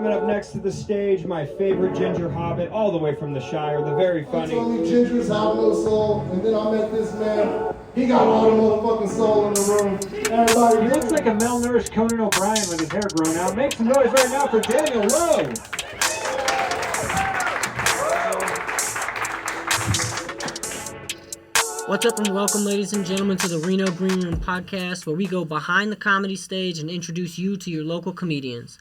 Coming up next to the stage, my favorite ginger hobbit, all the way from the Shire, the very funny. Tony Gingers have no soul, and then I met this man. He got all the motherfucking soul in the room. Everybody, He looks like a malnourished Conan O'Brien with his hair grown out. Make some noise right now for Daniel Lowe. What's up and welcome, ladies and gentlemen, to the Reno Green Room Podcast, where we go behind the comedy stage and introduce you to your local comedians.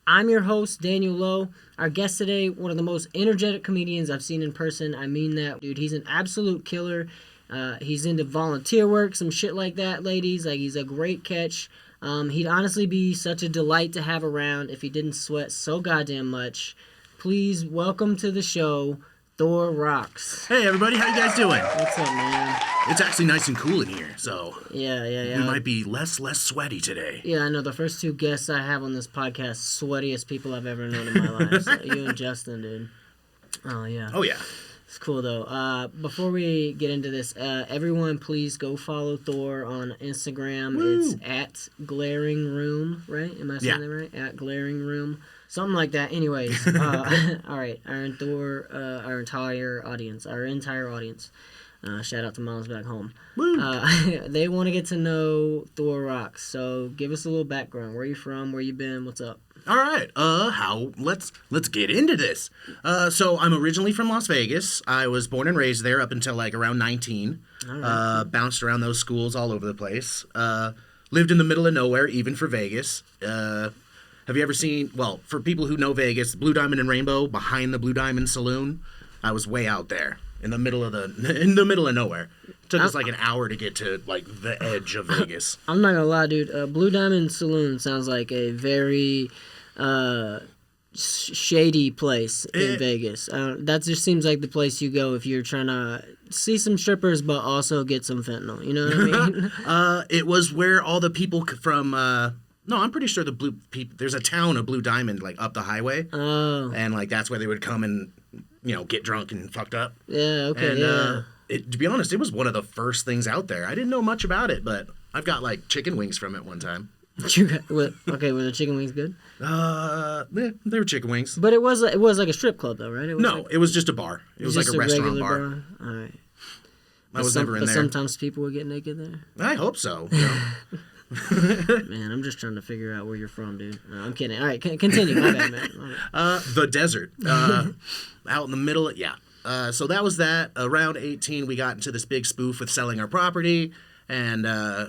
I'm your host, Daniel Lowe. Our guest today, one of the most energetic comedians I've seen in person. I mean that, dude. He's an absolute killer. He's into volunteer work, some shit like that, ladies. Like, he's a great catch. He'd honestly be such a delight to have around if he didn't sweat so goddamn much. Please welcome to the show, Thor Rox. Hey everybody, how you guys doing? What's up, man? It's actually nice and cool in here, so Yeah. we might be less sweaty today. Yeah, I know. The first two guests I have on this podcast, sweatiest people I've ever known in my life. So you and Justin, dude. Oh, yeah. Oh yeah. It's cool, though. Before we get into this, everyone please go follow Thor on Instagram. Woo! It's at Glaring Room, right? Am I saying that right? At Glaring Room. Something like that. Anyways, all right. Our entire audience. Shout out to Miles back home. Woo! They want to get to know Thor Rox. So give us a little background. Where you from? Where you been? What's up? All right. Let's get into this. So I'm originally from Las Vegas. I was born and raised there up until like around 19. All right. Bounced around those schools all over the place. Lived in the middle of nowhere, even for Vegas. Have you ever seen, well, for people who know Vegas, Blue Diamond and Rainbow, behind the Blue Diamond Saloon? I was way out there, in the middle of nowhere. It took us like an hour to get to, like, the edge of Vegas. I'm not gonna lie, dude. Blue Diamond Saloon sounds like a very shady place in Vegas. That just seems like the place you go if you're trying to see some strippers, but also get some fentanyl. You know what I mean? It was where all the people from... No, I'm pretty sure there's a town of Blue Diamond, like, up the highway. Oh. And, like, that's where they would come and, get drunk and fucked up. Yeah, okay, And, yeah. To be honest, it was one of the first things out there. I didn't know much about it, but I've got, like, chicken wings from it one time. Okay, were the chicken wings good? Yeah, they were chicken wings. But it was like a strip club, though, right? It was just a bar. It was like a restaurant bar. All right. I was never in there. Sometimes people would get naked there. I hope so. Man, I'm just trying to figure out where you're from, dude. No, I'm kidding. All right, continue. My bad, man. The desert. Out in the middle. So that was that. Around 18, we got into this big spoof with selling our property. And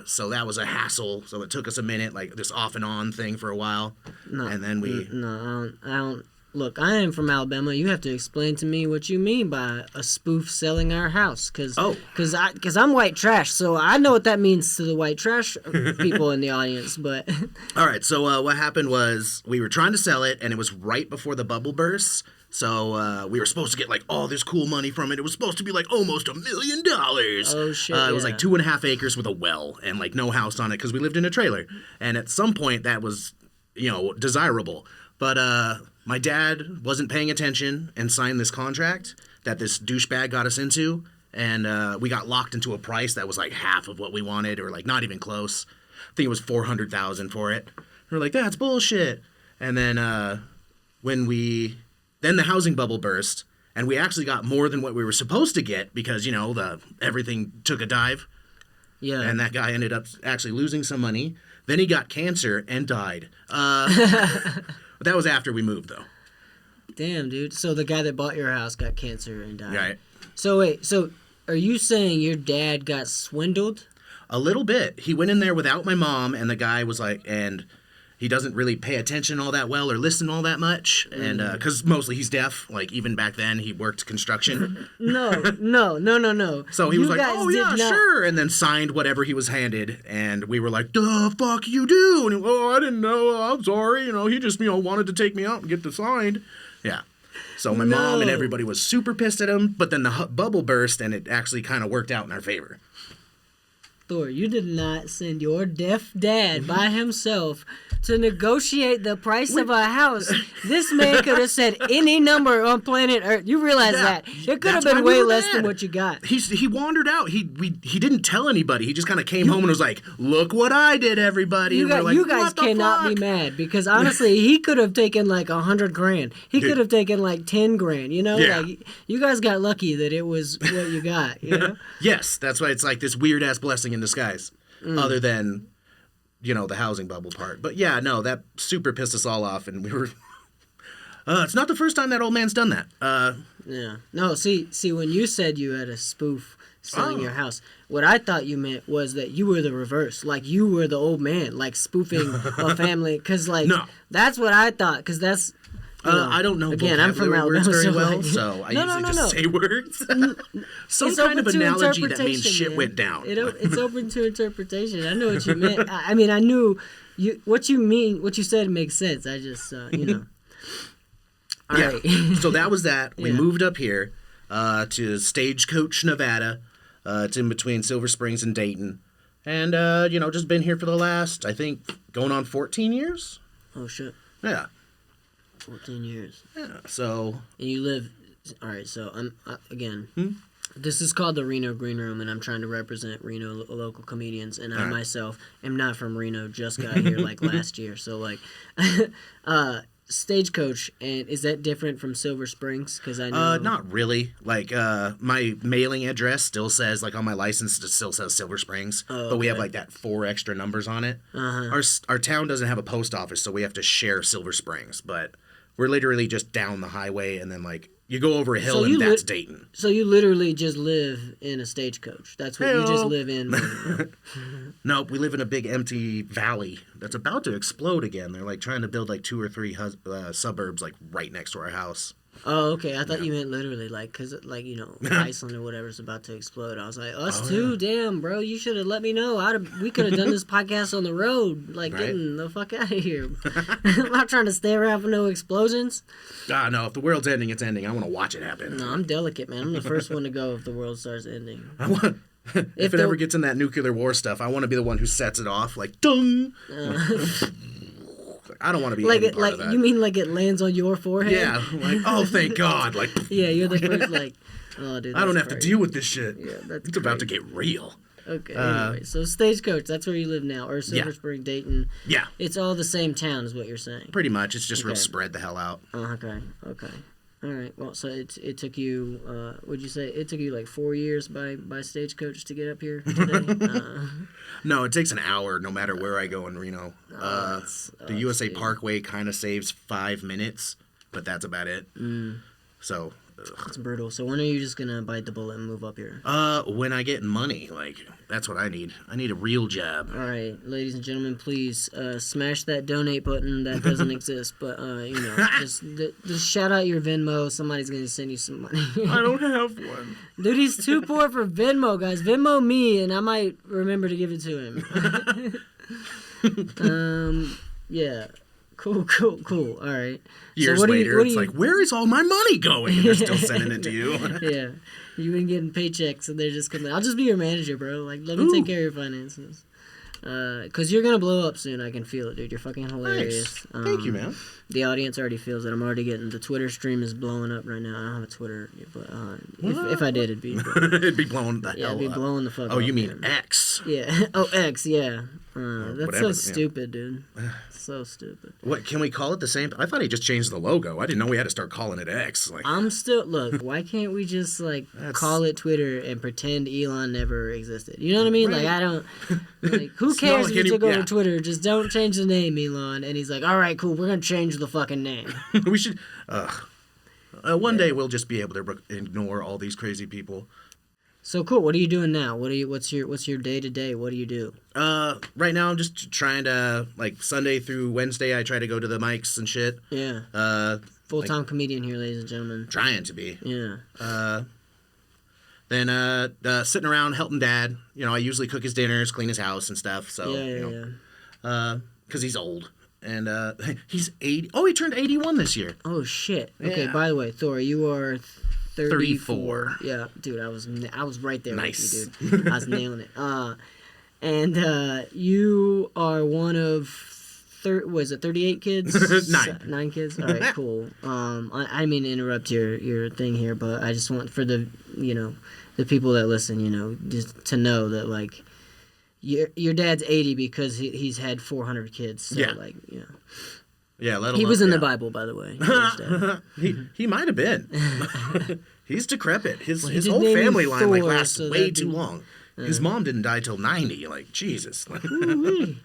so that was a hassle. So it took us a minute, like this off and on thing for a while. No, and then we... No, I don't. Look, I am from Alabama. You have to explain to me what you mean by a spoof selling our house. Cause I'm white trash, so I know what that means to the white trash people in the audience. But all right, so what happened was we were trying to sell it, and it was right before the bubble burst. So we were supposed to get like all this cool money from it. It was supposed to be like almost $1 million. Oh shit! It was like 2.5 acres with a well and like no house on it because we lived in a trailer. And at some point that was, desirable. But my dad wasn't paying attention and signed this contract that this douchebag got us into, and we got locked into a price that was like half of what we wanted, or like not even close. I think it was $400,000 for it. We were like, that's bullshit. And then then the housing bubble burst, and we actually got more than what we were supposed to get because everything took a dive. Yeah. And that guy ended up actually losing some money. Then he got cancer and died. But that was after we moved, though. Damn, dude. So the guy that bought your house got cancer and died. Right. So wait, are you saying your dad got swindled? A little bit. He went in there without my mom, and the guy was like, and he doesn't really pay attention all that well or listen all that much, and because mostly he's deaf. Like even back then, he worked construction. No. So he was like, "Oh yeah, sure," and then signed whatever he was handed, and we were like, "The fuck you do?" And he, I didn't know. I'm sorry. He just wanted to take me out and get the signed. Yeah. So my mom and everybody was super pissed at him, but then the bubble burst, and it actually kind of worked out in our favor. Thor, you did not send your deaf dad by himself to negotiate the price of a house. This man could have said any number on planet Earth. You realize that? It could have been way less than what you got. He wandered out. He didn't tell anybody. He just kind of came home and was like, "Look what I did, everybody." You guys "What the cannot fuck?" be mad because honestly, he could have taken like $100,000. He could have taken like $10,000. You know, like you guys got lucky that it was what you got. You know? Yes, that's why it's like this weird ass blessing in disguise. Other than, the housing bubble part. But yeah, no, that super pissed us all off, and we were. It's not the first time that old man's done that. Yeah. No. See, when you said you had a spoof selling your house, what I thought you meant was that you were the reverse, like you were the old man, like spoofing a family, because like that's what I thought, because that's. I don't know again, I'm from words Alabama, very so well, like, so I usually just say words. Some it's kind of open to analogy that means interpretation, shit man. went down. It's open to interpretation. I know what you meant. I mean, I knew what you mean. What you said makes sense. I just, All right. So that was that. We moved up here to Stagecoach, Nevada. It's in between Silver Springs and Dayton. And, just been here for the last, I think, going on 14 years. Oh, shit. Yeah. 14 years. Yeah, so... And you live... All right, so, again, this is called the Reno Green Room, and I'm trying to represent Reno local comedians, and I myself am not from Reno, just got here, like, last year. So, like, Stagecoach, and is that different from Silver Springs? Because I know... Not really. Like, my mailing address still says, like, on my license, it still says Silver Springs. But we have, like, that 4 extra numbers on it. Our town doesn't have a post office, so we have to share Silver Springs, but... We're literally just down the highway, and then, like, you go over a hill, and that's Dayton. So you literally just live in a stagecoach. That's what you just live in. Nope, we live in a big empty valley that's about to explode again. They're, like, trying to build, like, 2 or 3 suburbs, like, right next to our house. Oh, okay. I thought you meant literally, like, because, like, Iceland or whatever is about to explode. I was like, us too? Damn, bro. You should have let me know. We could have done this podcast on the road, like, getting the fuck out of here. I'm not trying to stay around for no explosions. No. If the world's ending, it's ending. I want to watch it happen. No, I'm delicate, man. I'm the first one to go if the world starts ending. If it ever gets in that nuclear war stuff, I want to be the one who sets it off, like, dung! I don't want to be any part of that. You mean like it lands on your forehead? Yeah, like, oh, thank God. Like, yeah, you're the first, like, oh, dude, I don't have to deal with this shit. Yeah, it's about to get real. Okay, anyway, so Stagecoach, that's where you live now, or Silver Spring, Dayton. Yeah. It's all the same town is what you're saying. Pretty much. It's just real spread the hell out. Okay. All right. Well, so it took you, would you say it took you like 4 years by Stagecoach to get up here today? No, it takes an hour no matter where I go in Reno. The USA Parkway kind of saves 5 minutes, but that's about it. So... It's brutal. So when are you just going to bite the bullet and move up here? When I get money. Like, that's what I need. I need a real job. All right. Ladies and gentlemen, please smash that donate button. That doesn't exist. But, just shout out your Venmo. Somebody's going to send you some money. I don't have one. Dude, he's too poor for Venmo, guys. Venmo me, and I might remember to give it to him. Yeah. Cool. All right. Years later, it's like, where is all my money going? And they're still sending it to you. Yeah. You've been getting paychecks, and they're just coming. I'll just be your manager, bro. Like, let me take care of your finances. Because you're going to blow up soon. I can feel it, dude. You're fucking hilarious. Nice. Thank you, man. The audience already feels it. I'm already getting... The Twitter stream is blowing up right now. I don't have a Twitter, but if I did, it'd be... It'd be blowing the hell up. It'd be blowing the fuck up. Oh, you mean man. X? Yeah. Oh, X, yeah. That's whatever, so stupid, dude. So stupid. What, can we call it the same? I thought he just changed the logo. I didn't know we had to start calling it X. Like, I'm still... Look, why can't we just, like, call it Twitter and pretend Elon never existed? You know what I mean? Right. Like, I don't... Like, who cares if you took over Twitter? Just don't change the name, Elon. And he's like, all right, cool, we're going to change the fucking name. We should... one day we'll just be able to ignore all these crazy people. So cool. What are you doing now? What's your day to day? What do you do? Right now I'm just trying to, like, Sunday through Wednesday I try to go to the mics and shit. Yeah. Full-time comedian here, ladies and gentlemen. Trying to be. Yeah. Then sitting around helping Dad. You know, I usually cook his dinners, clean his house and stuff. So Yeah. because he's old. And he's 80. Oh, he turned 81 this year. Oh shit. Okay. Yeah. By the way, Thor, you are 34. 34. Yeah, dude. I was right there nice. with you, dude. I was nailing it. And you are one of 38 kids? 9. 9 kids? All right, cool. I didn't mean to interrupt your thing here, but I just want for the people that listen, just to know that, like, your dad's 80 because he's had 400 kids. So, Yeah. like, Yeah, let alone, he was in the Bible, by the way. he might have been. He's decrepit. His just whole named him family line Thor, lasts so way that'd too be- long. His mom didn't die till 90. Like, Jesus. Ooh-wee.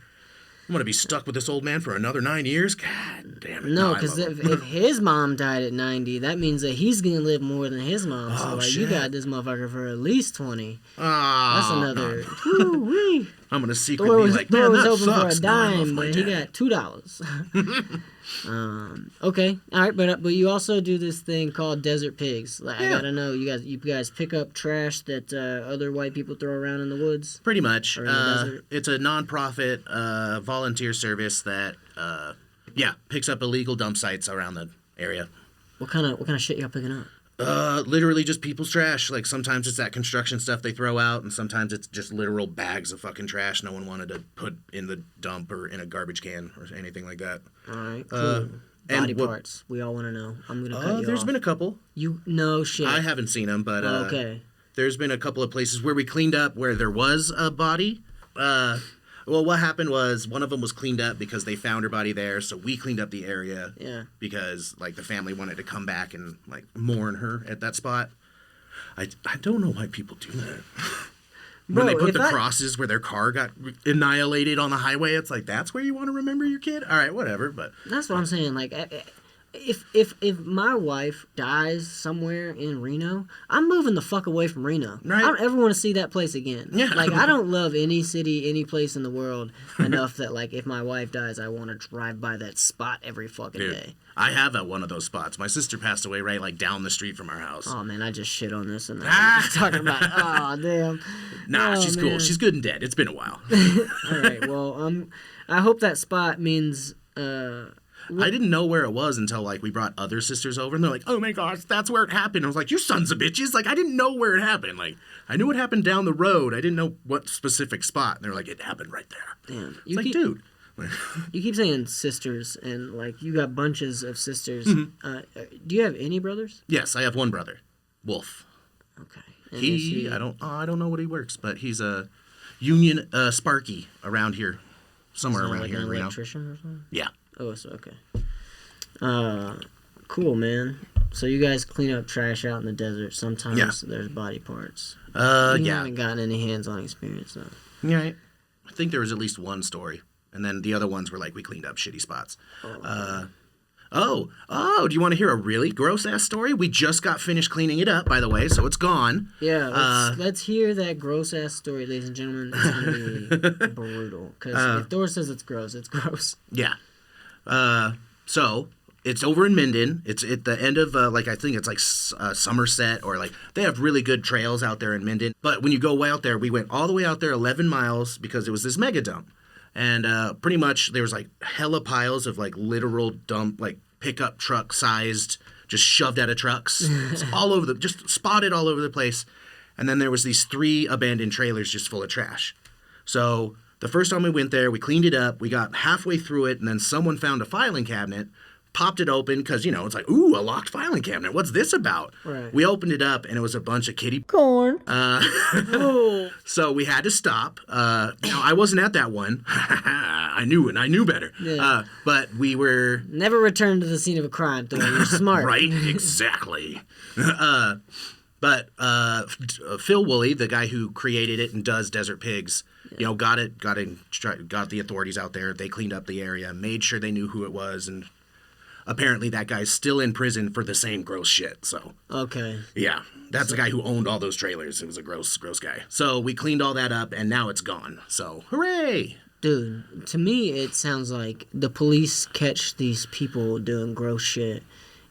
I'm gonna be stuck with this old man for another 9 years. God damn it! No, I because love him. if his mom died at 90, that means that he's gonna live more than his mom. So Oh, like, you shit. got this motherfucker for at least 20. Ah, That's another. no. Woo-wee. I'm gonna secretly Thor be was, like, Thor man, was that hoping sucks. for a No, I love dime, my but he dad. got $2. Okay, all right, but you also do this thing called desert pigs. Like, I Yeah. gotta know, you guys pick up trash that other white people throw around in the woods. Pretty much. Or in the desert? It's a non-profit volunteer service that, picks up illegal dump sites around the area. What kind of shit y'all picking up? Literally just people's trash. Like, sometimes it's that construction stuff they throw out, and sometimes it's just literal bags of fucking trash no one wanted to put in the dump or in a garbage can or anything like that. All right, cool. Body and what- parts. We all want to know. I'm gonna cut you There's off. been a couple. No shit. I haven't seen them, but Okay. there's been a couple of places where we cleaned up where there was a body. Well, what happened was one of them was cleaned up because they found her body there, so we cleaned up the area. Yeah. Because, like, the family wanted to come back and, like, mourn her at that spot. I don't know why people do that. When they Bro, put if the I- crosses where their car got annihilated on the highway, it's like, that's where you want to remember your kid? All right, whatever, but... That's what I'm saying. Like, if my wife dies somewhere in Reno, I'm moving the fuck away from Reno. Right. I don't ever want to see that place again. Yeah. Like, I don't love any city, any place in the world enough that, like, if my wife dies, I want to drive by that spot every fucking Dude, day. I have one of those spots. My sister passed away right, like, down the street from our house. Oh man, I just shit on this and I'm talking about. Oh damn. Nah, Oh, she's cool. man. She's good and dead. It's been a while. All right. Well, I hope that spot means. I didn't know where it was until, like, we brought other sisters over, and they're like, oh my gosh, that's where it happened. I was like, you sons of bitches. Like, I didn't know where it happened. Like, I knew it happened down the road. I didn't know what specific spot. And they're like, it happened right there. Damn. It's like, dude. You keep saying sisters, and like you got bunches of sisters. Mm-hmm. Do you have any brothers? Yes, I have one brother, Wolf. Okay. And is He, I don't know what he works, but he's a union Sparky around here, somewhere is he around like here an in Reno. electrician or something? Yeah. Oh, so okay. Cool, man. So you guys clean up trash out in the desert. Sometimes Yeah. there's body parts. You Yeah. haven't gotten any hands-on experience though. Yeah. I think there was at least one story, and then the other ones were like we cleaned up shitty spots. Do you want to hear a really gross ass story? We just got finished cleaning it up, by the way, so it's gone. Yeah, let's hear that gross ass story, ladies and gentlemen. It's gonna be brutal. Because if Thor says it's gross, it's gross. Yeah. So it's over in Minden. It's at the end of I think it's like Somerset, or like they have really good trails out there in Minden. But when you go way out there, we went all the way out there 11 miles because it was this mega dump. And pretty much there was like hella piles of like literal dump, like pickup truck sized, just shoved out of trucks. It's all over just spotted all over the place. And then there was these 3 abandoned trailers just full of trash. So the first time we went there, we cleaned it up. We got halfway through it, and then someone found a filing cabinet, popped it open because, it's like, ooh, a locked filing cabinet. What's this about? Right. We opened it up, and it was a bunch of kitty Corn. So we had to stop. I wasn't at that one. I knew better. Yeah. But we were... Never return to the scene of a crime, Thor. You're smart. Right, exactly. But Phil Woolley, the guy who created it and does Desert Pigs, got the authorities out there. They cleaned up the area, made sure they knew who it was, and apparently that guy's still in prison for the same gross shit. So Okay. yeah, that's the guy who owned all those trailers. It was a gross guy. So we cleaned all that up, and now it's gone. So hooray! Dude, to me, it sounds like the police catch these people doing gross shit,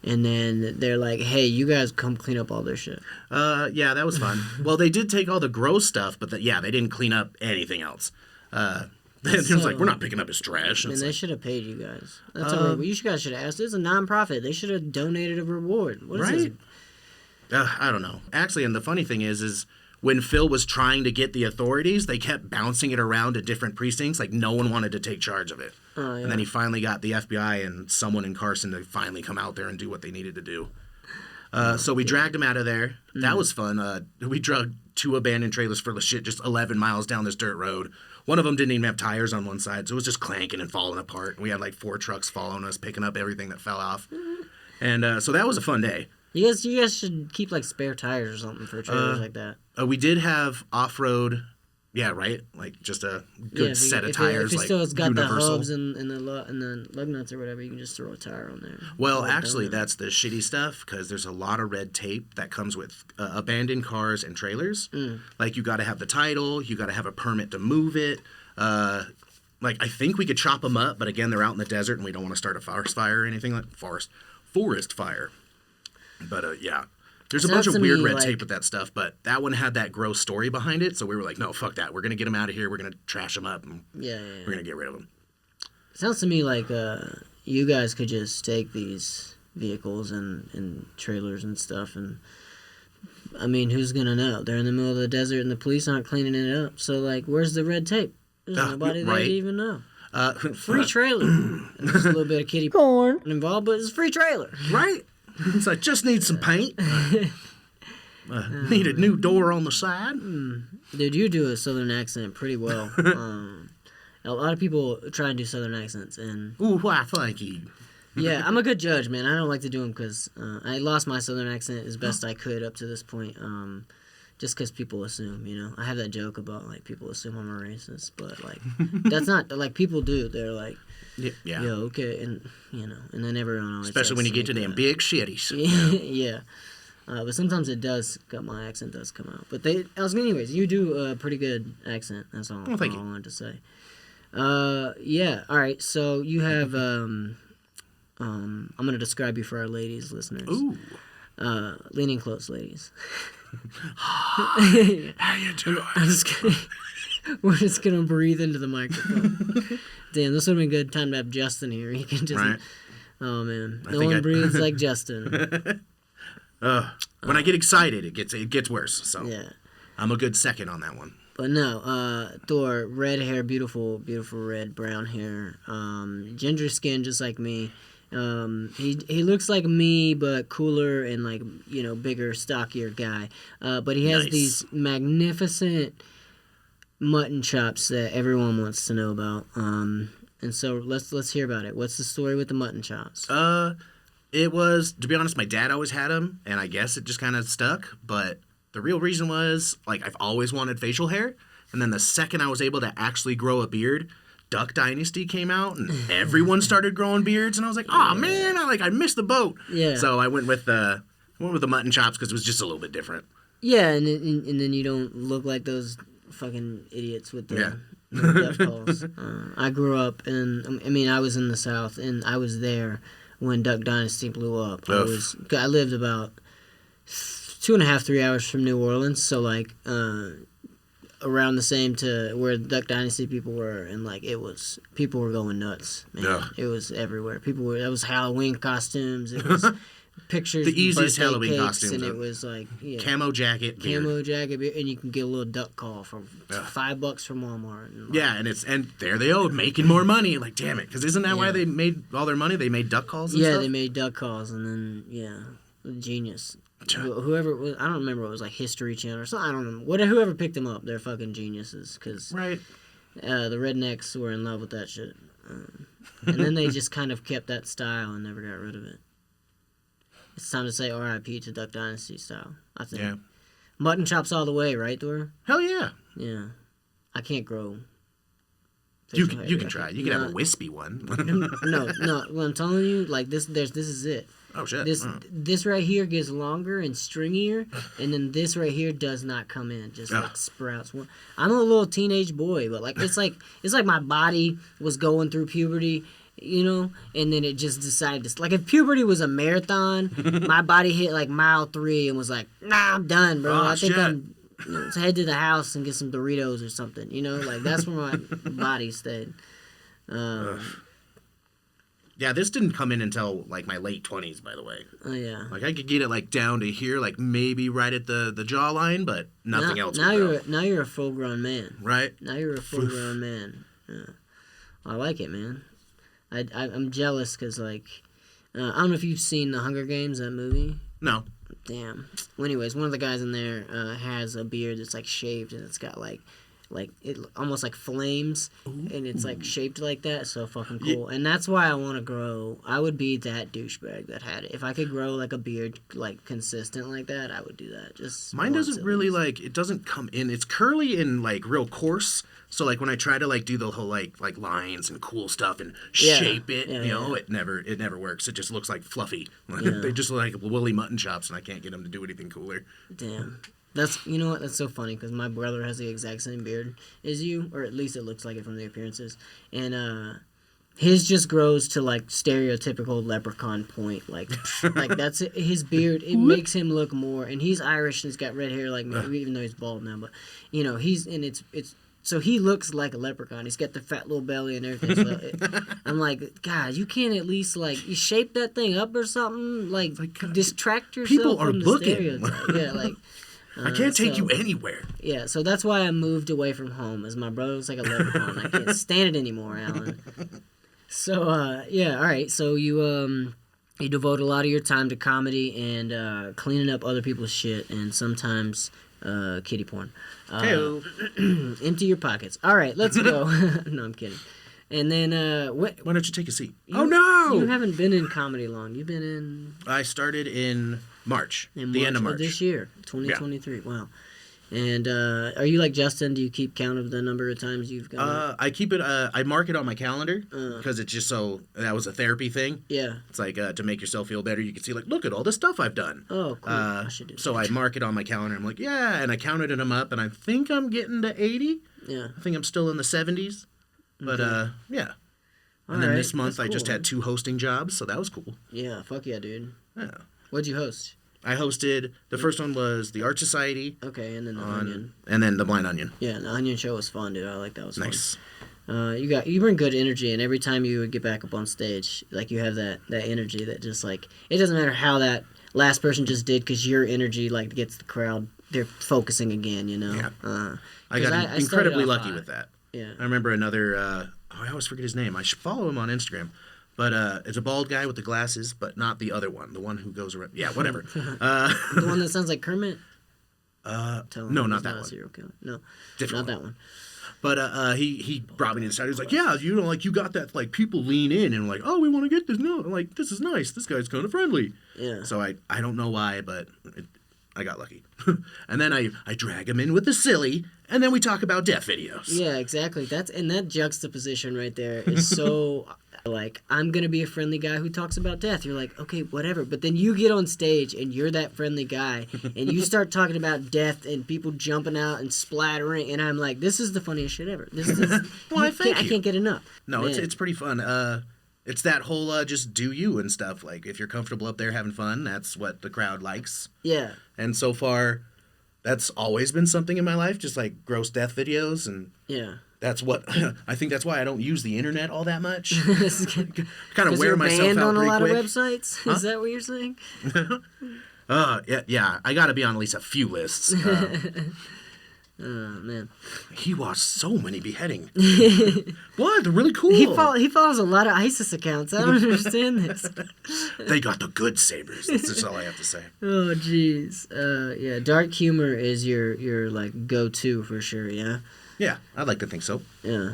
and then they're like, hey, you guys come clean up all their shit. Yeah, that was fun. Well, they did take all the gross stuff, but they didn't clean up anything else. It was like, we're not picking up his trash. Man, It's they like, should have paid you guys. That's all right. Well, you guys should have asked. It's a nonprofit. They should have donated a reward. What is this? right? I don't know. Actually, and the funny thing is when Phil was trying to get the authorities, they kept bouncing it around to different precincts. Like, no one wanted to take charge of it. Oh, yeah. And then he finally got the FBI and someone in Carson to finally come out there and do what they needed to do. So we dragged him out of there. That was fun. We drug 2 abandoned trailers full of shit just 11 miles down this dirt road. One of them didn't even have tires on one side, so it was just clanking and falling apart. We had like 4 trucks following us, picking up everything that fell off. And so that was a fun day. You guys should keep like spare tires or something for trailers like that. We did have off-road, yeah, right? Like just a good set of tires, if it like still has got universal. the hubs and the lug nuts or whatever, you can just throw a tire on there. Well, actually, that's the shitty stuff because there's a lot of red tape that comes with abandoned cars and trailers. Like, you got to have the title, you got to have a permit to move it. Like, I think we could chop them up, but again, they're out in the desert and we don't want to start a forest fire or anything like forest fire. But yeah, there's a bunch of weird red tape with that stuff, but that one had that gross story behind it, so we were like, no, fuck that. We're going to get them out of here. We're going to trash them up, and we're going to get rid of them. It sounds to me like you guys could just take these vehicles and trailers and stuff, and I mean, who's going to know? They're in the middle of the desert and the police aren't cleaning it up, so like, where's the red tape? There's nobody there to even know. Free trailer. There's a little bit of kitty porn involved, but it's a free trailer. Right? So I just need some paint. Need a new door on the side. Dude, you do a southern accent pretty well. A lot of people try and do southern accents, and Ooh, why, thank you. yeah, I'm a good judge, man. I don't like to do them because I lost my southern accent as best I could up to this point. Just because people assume, you know. I have that joke about, like, people assume I'm a racist, but, like, that's not, like, people do. They're like, yeah, okay, and, you know, and then everyone always especially when you get to them big shitties. Yeah. But sometimes my accent does come out. But anyways, you do a pretty good accent. That's all, thank all you. I wanted to say. Yeah, all right, so you have, I'm going to describe you for our ladies listeners. Ooh. Leaning close, ladies. How you doing? We're just gonna breathe into the microphone. Damn, this would have been good time to have Justin here. He can just. Right. Oh man, no one breathes like Justin. When I get excited, it gets worse. So Yeah. I'm a good second on that one. But no, Thor, red hair, beautiful red, brown hair, ginger skin, just like me. He looks like me, but cooler and, like, you know, bigger, stockier guy. But he has these magnificent mutton chops that everyone wants to know about. And so let's hear about it. What's the story with the mutton chops? It was, to be honest, my dad always had them, and I guess it just kind of stuck. But the real reason was, like, I've always wanted facial hair, and then the second I was able to actually grow a beard, Duck Dynasty came out and everyone started growing beards, and I was like, "Oh man, I missed the boat." Yeah. So I went with the mutton chops because it was just a little bit different. Yeah, and then you don't look like those fucking idiots with the duck calls. I grew up I was in the South, and I was there when Duck Dynasty blew up. I lived about 2.5, 3 hours from New Orleans, so like around the same to where Duck Dynasty people were, and like people were going nuts, man. Yeah. It was everywhere. That was Halloween costumes. It was pictures. The easiest Halloween cakes, costumes. and it was like camo jacket, beard. and you can get a little duck call for $5 from Walmart. And and there they are making more money. Like, damn it, because isn't that why they made all their money? They made duck calls. And stuff? They made duck calls, and then genius. Whoever it was, I don't remember. It was like History Channel or something. I don't know. Whoever picked them up, they're fucking geniuses. Cause right. The rednecks were in love with that shit, and then they just kind of kept that style and never got rid of it. It's time to say R.I.P. to Duck Dynasty style, I think. Yeah. Mutton chops all the way, right, Thor? Hell yeah. Yeah. I can't grow. You can try. You can have a wispy one. No. What I'm telling you, like this is it. Oh shit. This right here gets longer and stringier, and then this right here does not come in. Just like sprouts. I'm a little teenage boy, but like it's like my body was going through puberty, you know, and then it just decided to, like, if puberty was a marathon, my body hit like mile 3 and was like, nah, I'm done, bro. I think I'm. Let's head to the house and get some Doritos or something, you know, like that's where my body stayed. Yeah, this didn't come in until like my late 20s, by the way. Oh yeah. Like I could get it like down to here, like maybe right at the jawline, but nothing else. Now you're a full grown man. Right. Now you're a full grown man. Yeah. I like it, man. I'm jealous because like I don't know if you've seen The Hunger Games, that movie. No. Damn. Well, anyways, one of the guys in there has a beard that's like shaved and it's got like it almost like flames. Ooh. And it's like shaped like that. So fucking cool. Yeah. And that's why I want to grow. I would be that douchebag that had it. If I could grow like a beard like consistent like that, I would do that. Just mine doesn't really like, it doesn't come in. It's curly and like real coarse. So like when I try to like do the whole like lines and cool stuff and shape it, it never works. It just looks like fluffy. Yeah. They just look like woolly mutton chops, and I can't get them to do anything cooler. Damn. That's, you know what, that's so funny because my brother has the exact same beard as you, or at least it looks like it from the appearances, and his just grows to like stereotypical leprechaun point, like that's it. His beard, it makes him look more, and he's Irish and he's got red hair like me, even though he's bald now, but you know it's so he looks like a leprechaun. He's got the fat little belly and everything. So I'm like, God, you can't at least like you shape that thing up or something, like distract yourself. People are from the looking. Stereotype. Yeah, like. I can't take you anywhere. Yeah, so that's why I moved away from home, as my brother looks like a leprechaun. I can't stand it anymore, Alan. So, yeah, all right. So you devote a lot of your time to comedy and cleaning up other people's shit, and sometimes kitty porn. Empty your pockets. All right, let's go. No, I'm kidding. And then why don't you take a seat? Oh no! You haven't been in comedy long. You've been in. I started in March. The end of March this year, 2023. Yeah. Wow. And are you like Justin? Do you keep count of the number of times you've gone? I keep it. I mark it on my calendar because it's just so that was a therapy thing. Yeah. It's like to make yourself feel better. You can see like, look at all the stuff I've done. Oh, cool. I should do so that. I mark it on my calendar. I'm like, yeah, and I counted them up, and I think I'm getting to 80. Yeah. I think I'm still in the 70s. But, yeah. And then this month I just had 2 hosting jobs, so that was cool. Yeah, fuck yeah, dude. Yeah. What'd you host? I hosted, the first one was the Art Society. Okay, and then the Onion. And then the Blind Onion. Yeah, the Onion show was fun, dude. I like that. Was nice. Fun. You bring good energy, and every time you would get back up on stage, like you have that energy that just like, it doesn't matter how that last person just did, because your energy like gets the crowd, they're focusing again, you know? Yeah. I got incredibly lucky with that. Yeah. I remember another, I always forget his name. I should follow him on Instagram. But it's a bald guy with the glasses, but not the other one. The one who goes around. Yeah, whatever. The one that sounds like Kermit? No, not that one. Serial killer. No, different not that one. But he brought me to the side. He was like, yeah, you know, like you got that, like people lean in and like, oh, we want to get this. No, I'm like, this is nice. This guy's kind of friendly. Yeah. So I don't know why, but I got lucky. And then I drag him in with the silly, and then we talk about death videos. Yeah, exactly. And that juxtaposition right there is so like, I'm gonna be a friendly guy who talks about death. You're like, okay, whatever. But then you get on stage and you're that friendly guy, and you start talking about death and people jumping out and splattering, and I'm like, this is the funniest shit ever. This is well, I can't get enough. No, it's pretty fun. It's that whole just do you and stuff. Like, if you're comfortable up there having fun, that's what the crowd likes. Yeah. And so far, that's always been something in my life, just like gross death videos. And yeah. That's what, I think that's why I don't use the internet all that much. Kind of wear myself out pretty quick. You're banned on a lot of websites? Huh? Is that what you're saying? Yeah, I got to be on at least a few lists. Oh, man. He watched so many beheading. What? They're really cool. He follows a lot of ISIS accounts. I don't understand this. They got the good sabers. That's just all I have to say. Oh, jeez. Yeah, dark humor is your like go-to for sure. Yeah. Yeah, I'd like to think so. Yeah.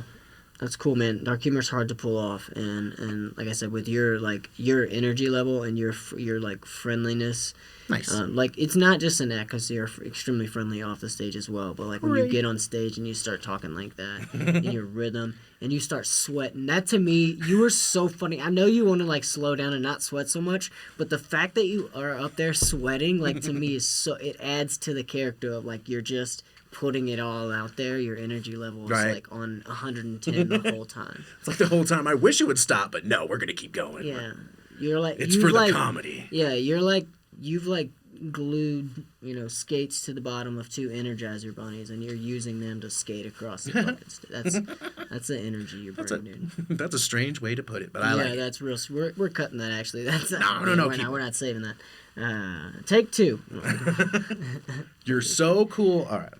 That's cool, man. Dark humor's hard to pull off, and like I said, with your energy level and your like friendliness. Nice. Like, it's not just an act, because you're extremely friendly off the stage as well. But like when you get on stage and you start talking like that, in your rhythm, and you start sweating, that to me, you are so funny. I know you want to like slow down and not sweat so much, but the fact that you are up there sweating, like to me, is so, it adds to the character of like you're just putting it all out there. Your energy level is like on 110 the whole time. It's like the whole time. I wish it would stop, but no, we're gonna keep going. Yeah, you're like it's for the comedy. Yeah, you're like you've like glued, skates to the bottom of 2 Energizer bunnies, and you're using them to skate across the buckets. That's the energy you're bringing. That's a strange way to put it, but I like it. Yeah, that's real. We're cutting that, actually. That's No. We're not saving that. Take 2. You're so cool. All right.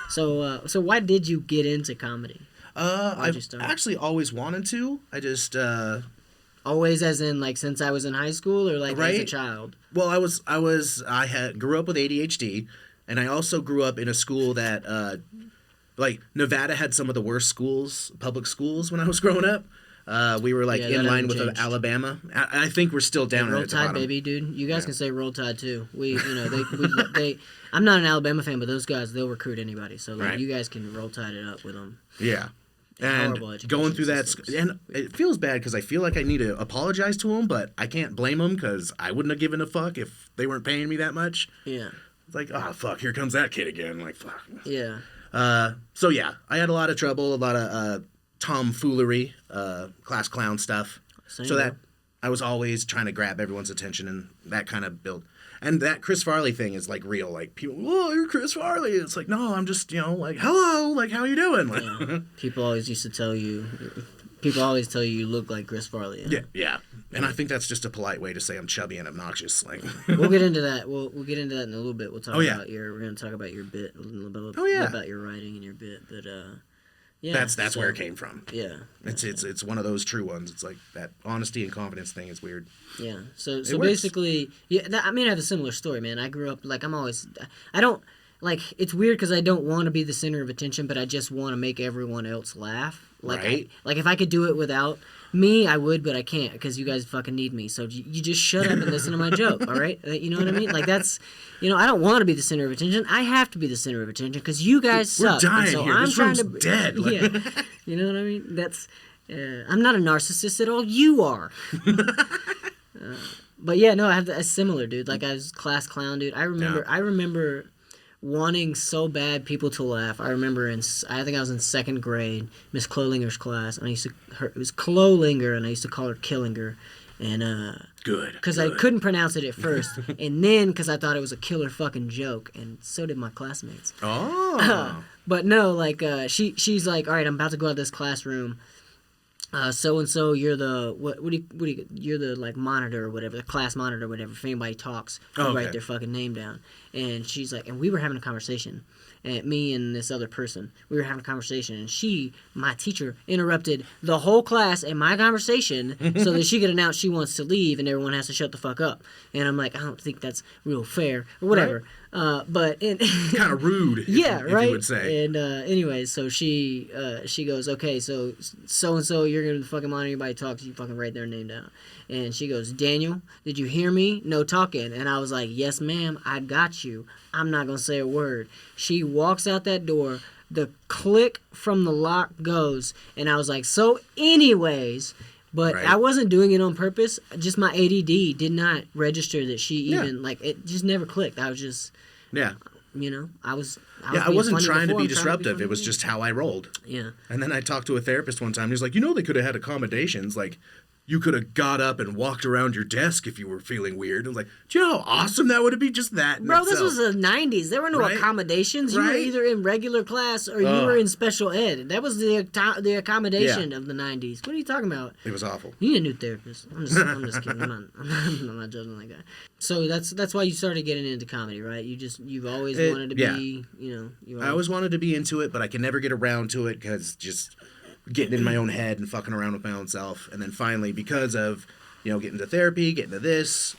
So why did you get into comedy? I've actually always wanted to. I just always, as in like since I was in high school, or like right? as a child. Well, I grew up with ADHD, and I also grew up in a school that like Nevada had some of the worst public schools when I was growing up. We were like in line with Alabama. I think we're still down Roll at the Tide, bottom. baby, dude. You guys can say Roll Tide too. They. I'm not an Alabama fan, but those guys, they'll recruit anybody. So like, you guys can Roll Tide it up with them. Yeah. And going through that, and it feels bad because I feel like I need to apologize to them, but I can't blame them because I wouldn't have given a fuck if they weren't paying me that much. Yeah. It's like, oh, fuck, here comes that kid again. Like, fuck. Yeah. So, yeah, I had a lot of trouble, a lot of tomfoolery, class clown stuff. So that I was always trying to grab everyone's attention, and that kind of built. And that Chris Farley thing is like real. Like people, oh, you're Chris Farley. It's like, no, I'm just, like, hello, like, how you doing? Like, yeah. People always tell you you look like Chris Farley. Yeah. And I think that's just a polite way to say I'm chubby and obnoxious. Like, we'll get into that. We'll get into that in a little bit. We'll talk about we're gonna talk about your bit a little bit. About your writing and your bit, but yeah. That's where it came from. Yeah. It's one of those true ones. It's like that honesty and confidence thing is weird. Yeah. So basically, yeah. I have a similar story, man. I grew up like it's weird because I don't want to be the center of attention, but I just want to make everyone else laugh. Like, right? If I could do it without me, I would, but I can't because you guys fucking need me. So you just shut up and listen to my joke, all right? You know what I mean? Like that's, I don't want to be the center of attention. I have to be the center of attention because you guys suck. We're dying so here. I'm this trying room's to dead. Yeah, you know what I mean? That's. I'm not a narcissist at all. You are. But yeah, no, I have a similar, dude. Like I was class clown, dude. I remember wanting so bad people to laugh. I remember I think I was in 2nd grade, Miss Clolinger's class, and it was Clolinger, and I used to call her Killinger, and good, because I couldn't pronounce it at first, and then because I thought it was a killer fucking joke, and so did my classmates. Oh, but no, like she's like, all right, I'm about to go out of this classroom. So and so, you're the you're the like monitor or whatever, the class monitor or whatever. If anybody talks, you write their fucking name down. And she's like, and we were having a conversation, and me and this other person, we were having a conversation, and my teacher, interrupted the whole class and my conversation so that she could announce she wants to leave, and everyone has to shut the fuck up. And I'm like, I don't think that's real fair or whatever. Right. But kind of rude. Yeah, if right. You would say. And anyways, so she goes, okay, so and so, you're gonna fucking monitor anybody talks, you fucking write their name down. And she goes, Daniel, did you hear me? No talking. And I was like, yes, ma'am, I got you. I'm not gonna say a word. She walks out that door. The click from the lock goes, and I was like, so anyways. But right. I wasn't doing it on purpose. Just my ADD did not register that she even, it just never clicked. I was just, I wasn't trying to be disruptive. It was just how I rolled. Yeah. And then I talked to a therapist one time. He's like, they could have had accommodations. Like, you could have got up and walked around your desk if you were feeling weird. I was like, do you know how awesome that would have been? Just that. Bro, this was the 90s. There were no accommodations. You were either in regular class or you were in special ed. That was the accommodation of the 90s. What are you talking about? It was awful. You need a new therapist. I'm just kidding. I'm not judging like that. So that's why you started getting into comedy, right? You've always wanted to be, I always wanted to be into it, but I could never get around to it because just getting in my own head and fucking around with my own self. And then finally, because of, getting to therapy, getting to this.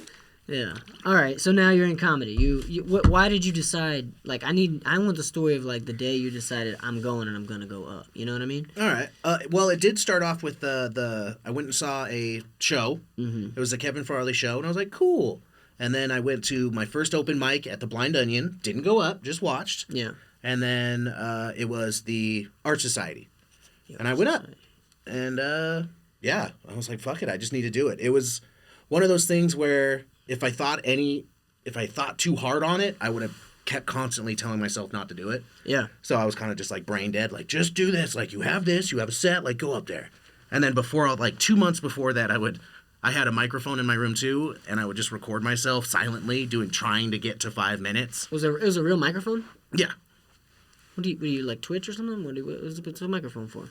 Yeah. All right. So now you're in comedy. Why did you decide, like, I want the story of, like, the day you decided I'm going and I'm going to go up. You know what I mean? All right. Well, it did start off with I went and saw a show. Mm-hmm. It was a Kevin Farley show, and I was like, cool. And then I went to my first open mic at the Blind Onion. Didn't go up, just watched. Yeah. And then it was the Art Society. And I went up, and I was like, fuck it, I just need to do it. It was one of those things where if I thought too hard on it, I would have kept constantly telling myself not to do it. Yeah. So I was kind of just like brain dead, like, just do this. Like, you have this, you have a set, like, go up there. And then 2 months before that, I had a microphone in my room too, and I would just record myself silently trying to get to 5 minutes. It was a real microphone? Yeah. What do you like Twitch or something? What's the microphone for?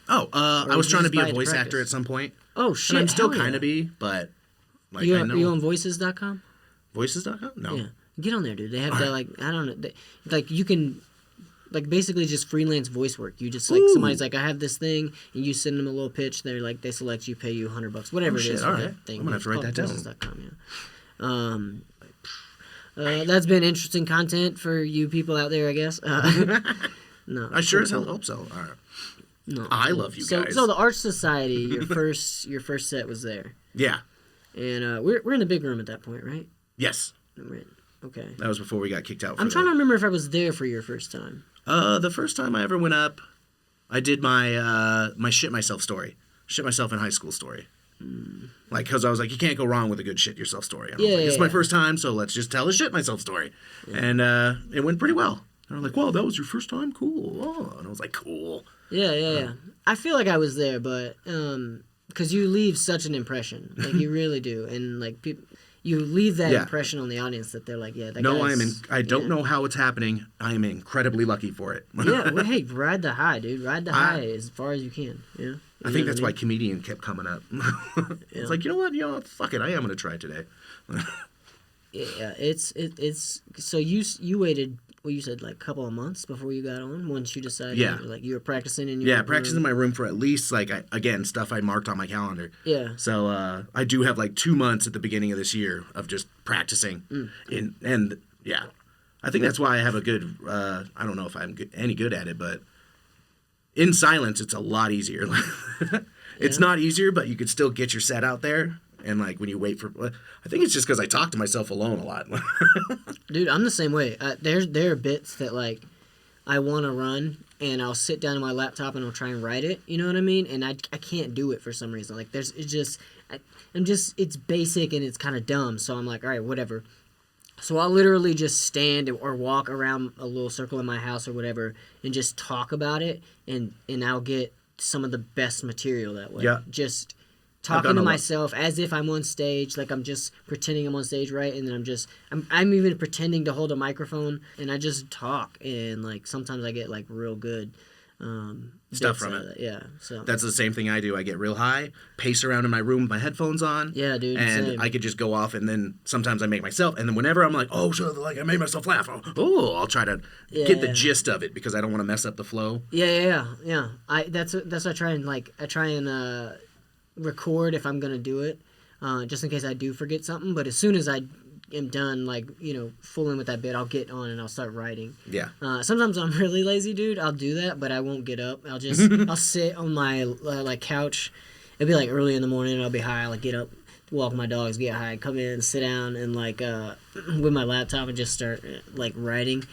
Oh, I was trying to be a voice actor at some point. Oh shit! And I'm still kind of be, but like I know. You on voices.com? Voices.com? No. Yeah, get on there, dude. They have that like I don't know, like you can. Like basically just freelance voice work. You just like somebody's like, I have this thing, and you send them a little pitch. They're like, they select you, pay you $100, whatever it is. All right, thing. I'm gonna have to write that down. Yeah. That's been interesting content for you people out there, I guess. No, I sure as hell hope so. All right. No, I love you guys. So the Arts Society, your first set was there. Yeah. And we're in the big room at that point, right? Yes. Right. Okay. That was before we got kicked out. I'm trying to remember if I was there for your first time. The first time I ever went up, I did my my shit myself story, shit myself in high school story. Like, cause I was like, you can't go wrong with a good shit yourself story. And I was like, it's my first time, so let's just tell a shit myself story, and it went pretty well. And they're like, wow, that was your first time, cool. Oh, and I was like, cool. Yeah. I feel like I was there, but because you leave such an impression, like you really do, and like people. You leave that impression on the audience that they're like, yeah, that guy's... I don't know how it's happening. I am incredibly lucky for it. Yeah, well, hey, ride the high, dude. Ride the high as far as you can. Yeah. I think that's why comedian kept coming up. It's like, you know what? Fuck it. I am going to try today. Yeah, it's... So you waited... Well, you said like a couple of months before you got on. Once you decided, like you were practicing in your practicing in my room for at least like stuff I marked on my calendar. Yeah. So I do have like 2 months at the beginning of this year of just practicing, and I think that's why I have a good. I don't know if I'm any good at it, but in silence it's a lot easier. It's not easier, but you could still get your set out there. And, like, when you wait for... I think it's just because I talk to myself alone a lot. Dude, I'm the same way. There are bits that, like, I want to run, and I'll sit down on my laptop and I'll try and write it. You know what I mean? And I can't do it for some reason. Like, it's basic and it's kind of dumb. So I'm like, all right, whatever. So I'll literally just stand or walk around a little circle in my house or whatever and just talk about it. And I'll get some of the best material that way. Yeah. Just... talking to myself as if I'm on stage, like I'm just pretending I'm on stage, right? And then I'm even pretending to hold a microphone, and I just talk, and like sometimes I get like real good stuff from it. Yeah, so that's the same thing I do. I get real high, pace around in my room with my headphones on. Yeah, dude. And same. I could just go off, and then sometimes I make myself, and then whenever I'm like, oh, so like I made myself laugh. Oh, I'll try to get the gist of it because I don't want to mess up the flow. Yeah. That's what I try and record if I'm gonna do it, just in case I do forget something. But as soon as I am done, like fooling with that bit, I'll get on and I'll start writing. Yeah. Sometimes I'm really lazy, dude. I'll do that, but I won't get up. I'll sit on my like couch. It'll be like early in the morning. And I'll be high. I'll like, get up, walk my dogs, get high, come in, sit down, and like with my laptop and just start like writing.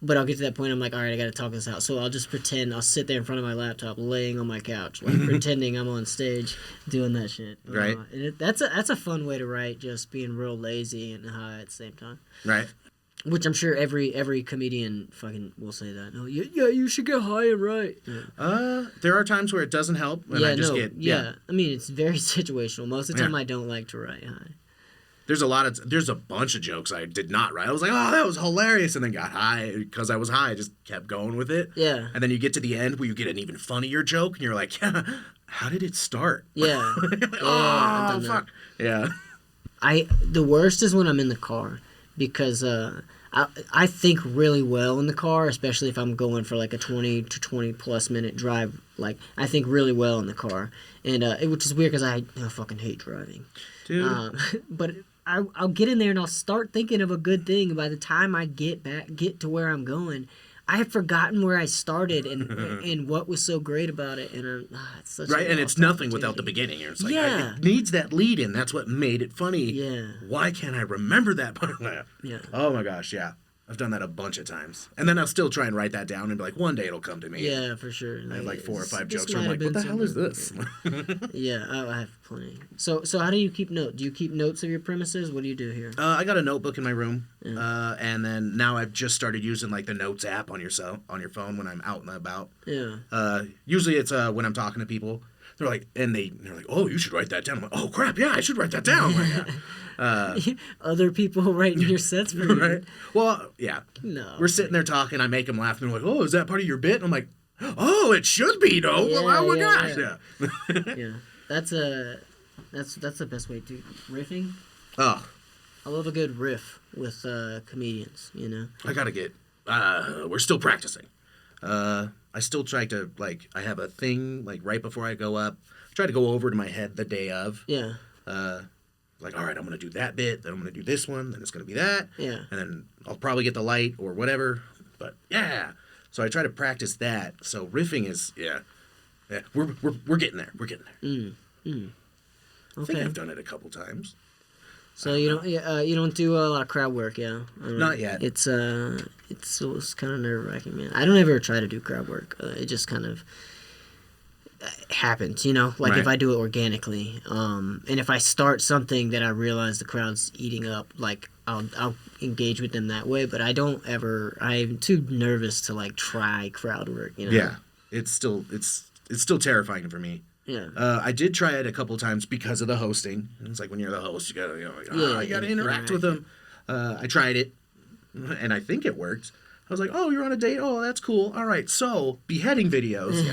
But I'll get to that point. I'm like, all right, I got to talk this out. So I'll just pretend. I'll sit there in front of my laptop, laying on my couch, like pretending I'm on stage, doing that shit. Right. And that's a fun way to write, just being real lazy and high at the same time. Right. Which I'm sure every comedian fucking will say that. No, you should get high and write. Yeah. There are times where it doesn't help, and I just get. I mean, it's very situational. Most of the time, I don't like to write high. There's a bunch of jokes I did not write. I was like, oh, that was hilarious, and then got high because I was high. I just kept going with it. Yeah. And then you get to the end where you get an even funnier joke, and you're like, yeah, how did it start? Yeah. Oh, fuck. Yeah. The worst is when I'm in the car because I think really well in the car, especially if I'm going for like a 20 to 20 plus minute drive. Like I think really well in the car, and which is weird because I fucking hate driving. Dude. But I'll get in there and I'll start thinking of a good thing. And by the time I get to where I'm going, I have forgotten where I started and what was so great about it. And it's such right, and it's nothing without the beginning. It's like, it needs that lead in. That's what made it funny. Yeah. Why can't I remember that part? Yeah. Oh my gosh, yeah. I've done that a bunch of times. And then I'll still try and write that down and be like, one day it'll come to me. Yeah, for sure. I have like 4 or 5 jokes where I'm like, what the hell is this? Yeah, I have plenty. So how do you keep notes? Do you keep notes of your premises? What do you do here? I got a notebook in my room. And then now I've just started using like the Notes app on your phone when I'm out and about. Yeah. Usually it's when I'm talking to people. They're like, they're like, oh, you should write that down. I'm like, oh crap, yeah, I should write that down. Other people writing your sets for you. Right? Well, yeah. No. We're sitting there talking. I make them laugh. And they're like, oh, is that part of your bit? And I'm like, oh, it should be, though. Yeah, oh my gosh. Yeah. Yeah. That's the best way to riffing. Oh. I love a good riff with comedians, you know. I gotta get. We're still practicing. I still try to I have a thing right before I go up. I try to go over to my head the day of. Yeah. All right, I'm gonna do that bit. Then I'm gonna do this one. Then it's gonna be that. Yeah. And then I'll probably get the light or whatever. But yeah. So I try to practice that. So riffing is yeah. We're getting there. We're getting there. Okay. I think I've done it a couple times. So you don't do a lot of crowd work, yeah? Not yet. It's kind of nerve-wracking, man. I don't ever try to do crowd work. It just kind of happens, you know? Like right. if I do it organically, and if I start something that I realize the crowd's eating up, I'll engage with them that way. But I don't ever. I'm too nervous to try crowd work, you know? Yeah, it's still terrifying for me. Yeah. I did try it a couple times because of the hosting. It's like when you're the host, you gotta, you gotta interact with them. I tried it, and I think it worked. I was like, oh, you're on a date? Oh, that's cool. All right, so beheading videos.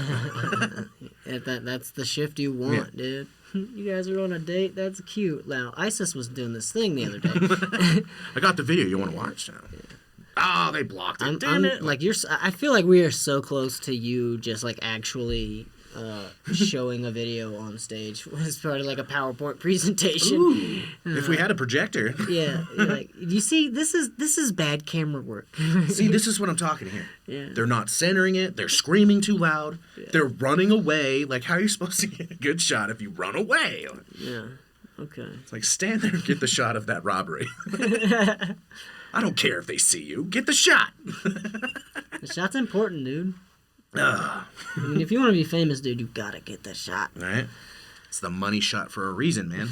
That's the shift you want, dude. You guys are on a date? That's cute. Now, ISIS was doing this thing the other day. I got the video. You want to watch now? Oh, they blocked it. Damn it. I feel like we are so close to you just actually showing a video on stage as part of a PowerPoint presentation. Ooh, if we had a projector. Yeah, you see, this is bad camera work. See, this is what I'm talking here. Yeah. They're not centering it. They're screaming too loud. Yeah. They're running away. How are you supposed to get a good shot if you run away? Yeah. Okay. It's stand there and get the shot of that robbery. I don't care if they see you. Get the shot. The shot's important, dude. I mean, if you want to be famous, dude, you gotta get the shot. Right? It's the money shot for a reason, man.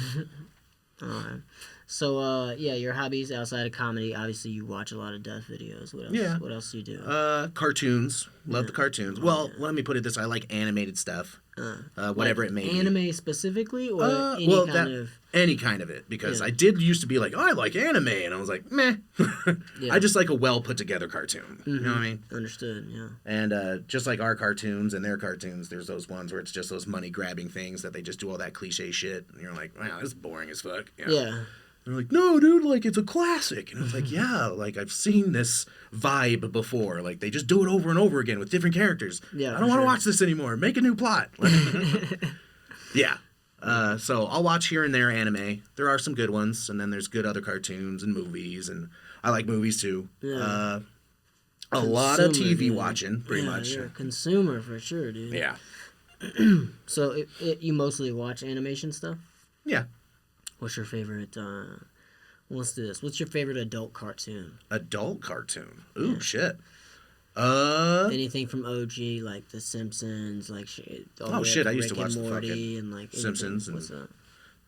All right. So, your hobbies outside of comedy, obviously you watch a lot of death videos. What else? Yeah. What else do you do? Cartoons. Love the cartoons. Well, let me put it this way. I like animated stuff. Whatever it may be. Anime specifically, or any kind of it. Because I did used to be like, oh, I like anime. And I was like, meh. I just like a well put together cartoon. Mm-hmm. You know what I mean? Understood, yeah. And just like our cartoons and their cartoons, there's those ones where it's just those money grabbing things that they just do all that cliche shit. And you're like, wow, this is boring as fuck. You know? Yeah. And they're like, no, dude, it's a classic. And I was like, yeah, I've seen this vibe before. They just do it over and over again with different characters. Yeah, I don't want to watch this anymore. Make a new plot. Yeah. So I'll watch here and there anime. There are some good ones, and then there's good other cartoons and movies, and I like movies too. Yeah. A lot of TV watching, pretty much. You're a consumer for sure, dude. Yeah. So you mostly watch animation stuff? Yeah. What's your favorite, let's do this. What's your favorite adult cartoon? Adult cartoon? Ooh, Yeah. shit. Anything from OG, like The Simpsons, I used to watch the Morty, fucking and Simpsons. What's that?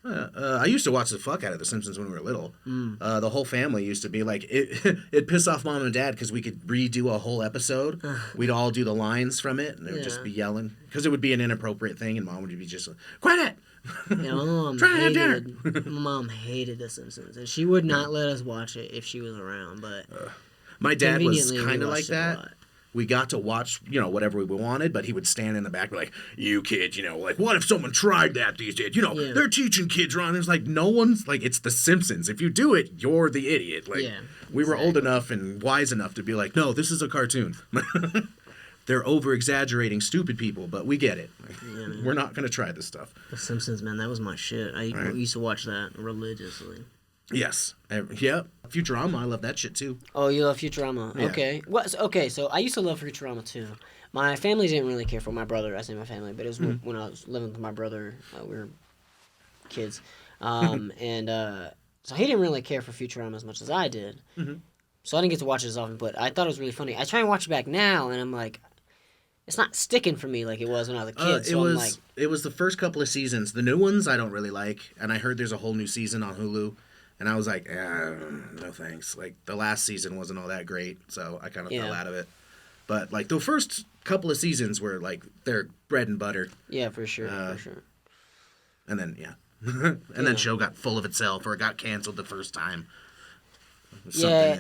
I used to watch the fuck out of The Simpsons when we were little. The whole family used to be like, it'd piss off Mom and Dad because we could redo a whole episode. We'd all do the lines from it, and they would just be yelling. Because it would be an inappropriate thing, and Mom would be just like, quit it! Yeah, my mom hated The Simpsons, and she would not let us watch it if she was around, but... my dad was conveniently, kind of we like watched it a that. lot. We got to watch, whatever we wanted, but he would stand in the back and be like, you kids, what if someone tried that these days? They're teaching kids wrong. It's like, no one's, it's The Simpsons. If you do it, you're the idiot. We were old enough and wise enough to be like, no, this is a cartoon. They're over-exaggerating stupid people, but we get it. We're not going to try this stuff. The Simpsons, man, that was my shit. I used to watch that religiously. Yes. Yep. Futurama, I love that shit too. Oh, you love Futurama? Yeah. Okay. So I used to love Futurama too. My family didn't really care for my brother. I say my family, but it was when I was living with my brother. We were kids, and so he didn't really care for Futurama as much as I did. Mm-hmm. So I didn't get to watch it as often. But I thought it was really funny. I try and watch it back now, and I'm like, it's not sticking for me like it was when I was a kid. It was the first couple of seasons. The new ones I don't really like, and I heard there's a whole new season on Hulu. And I was like, no thanks. Like, the last season wasn't all that great, so I kind of fell out of it. But, like, the first couple of seasons were, like, their bread and butter. Yeah, for sure, And then, then show got full of itself, or it got canceled the first time. A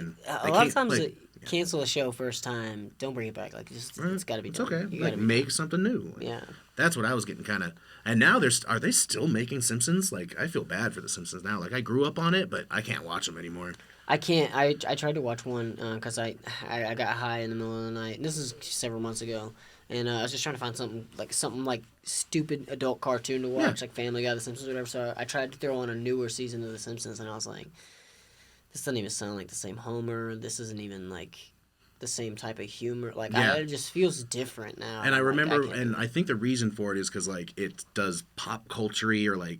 lot of times cancel a show first time, don't bring it back. Like, it's got to be done. Okay. Like, make something new. Yeah. That's what I was getting kind of... And now are they still making Simpsons? Like, I feel bad for the Simpsons now. Like, I grew up on it, but I can't watch them anymore. I can't. I tried to watch one because I got high in the middle of the night. And this is several months ago. And I was just trying to find something like stupid adult cartoon to watch, like Family Guy, The Simpsons, whatever. So I tried to throw on a newer season of The Simpsons, and I was like, this doesn't even sound like the same Homer. This isn't even like the same type of humor. Like, it just feels different now. And I remember, I think the reason for it is because, like, it does pop culture-y or, like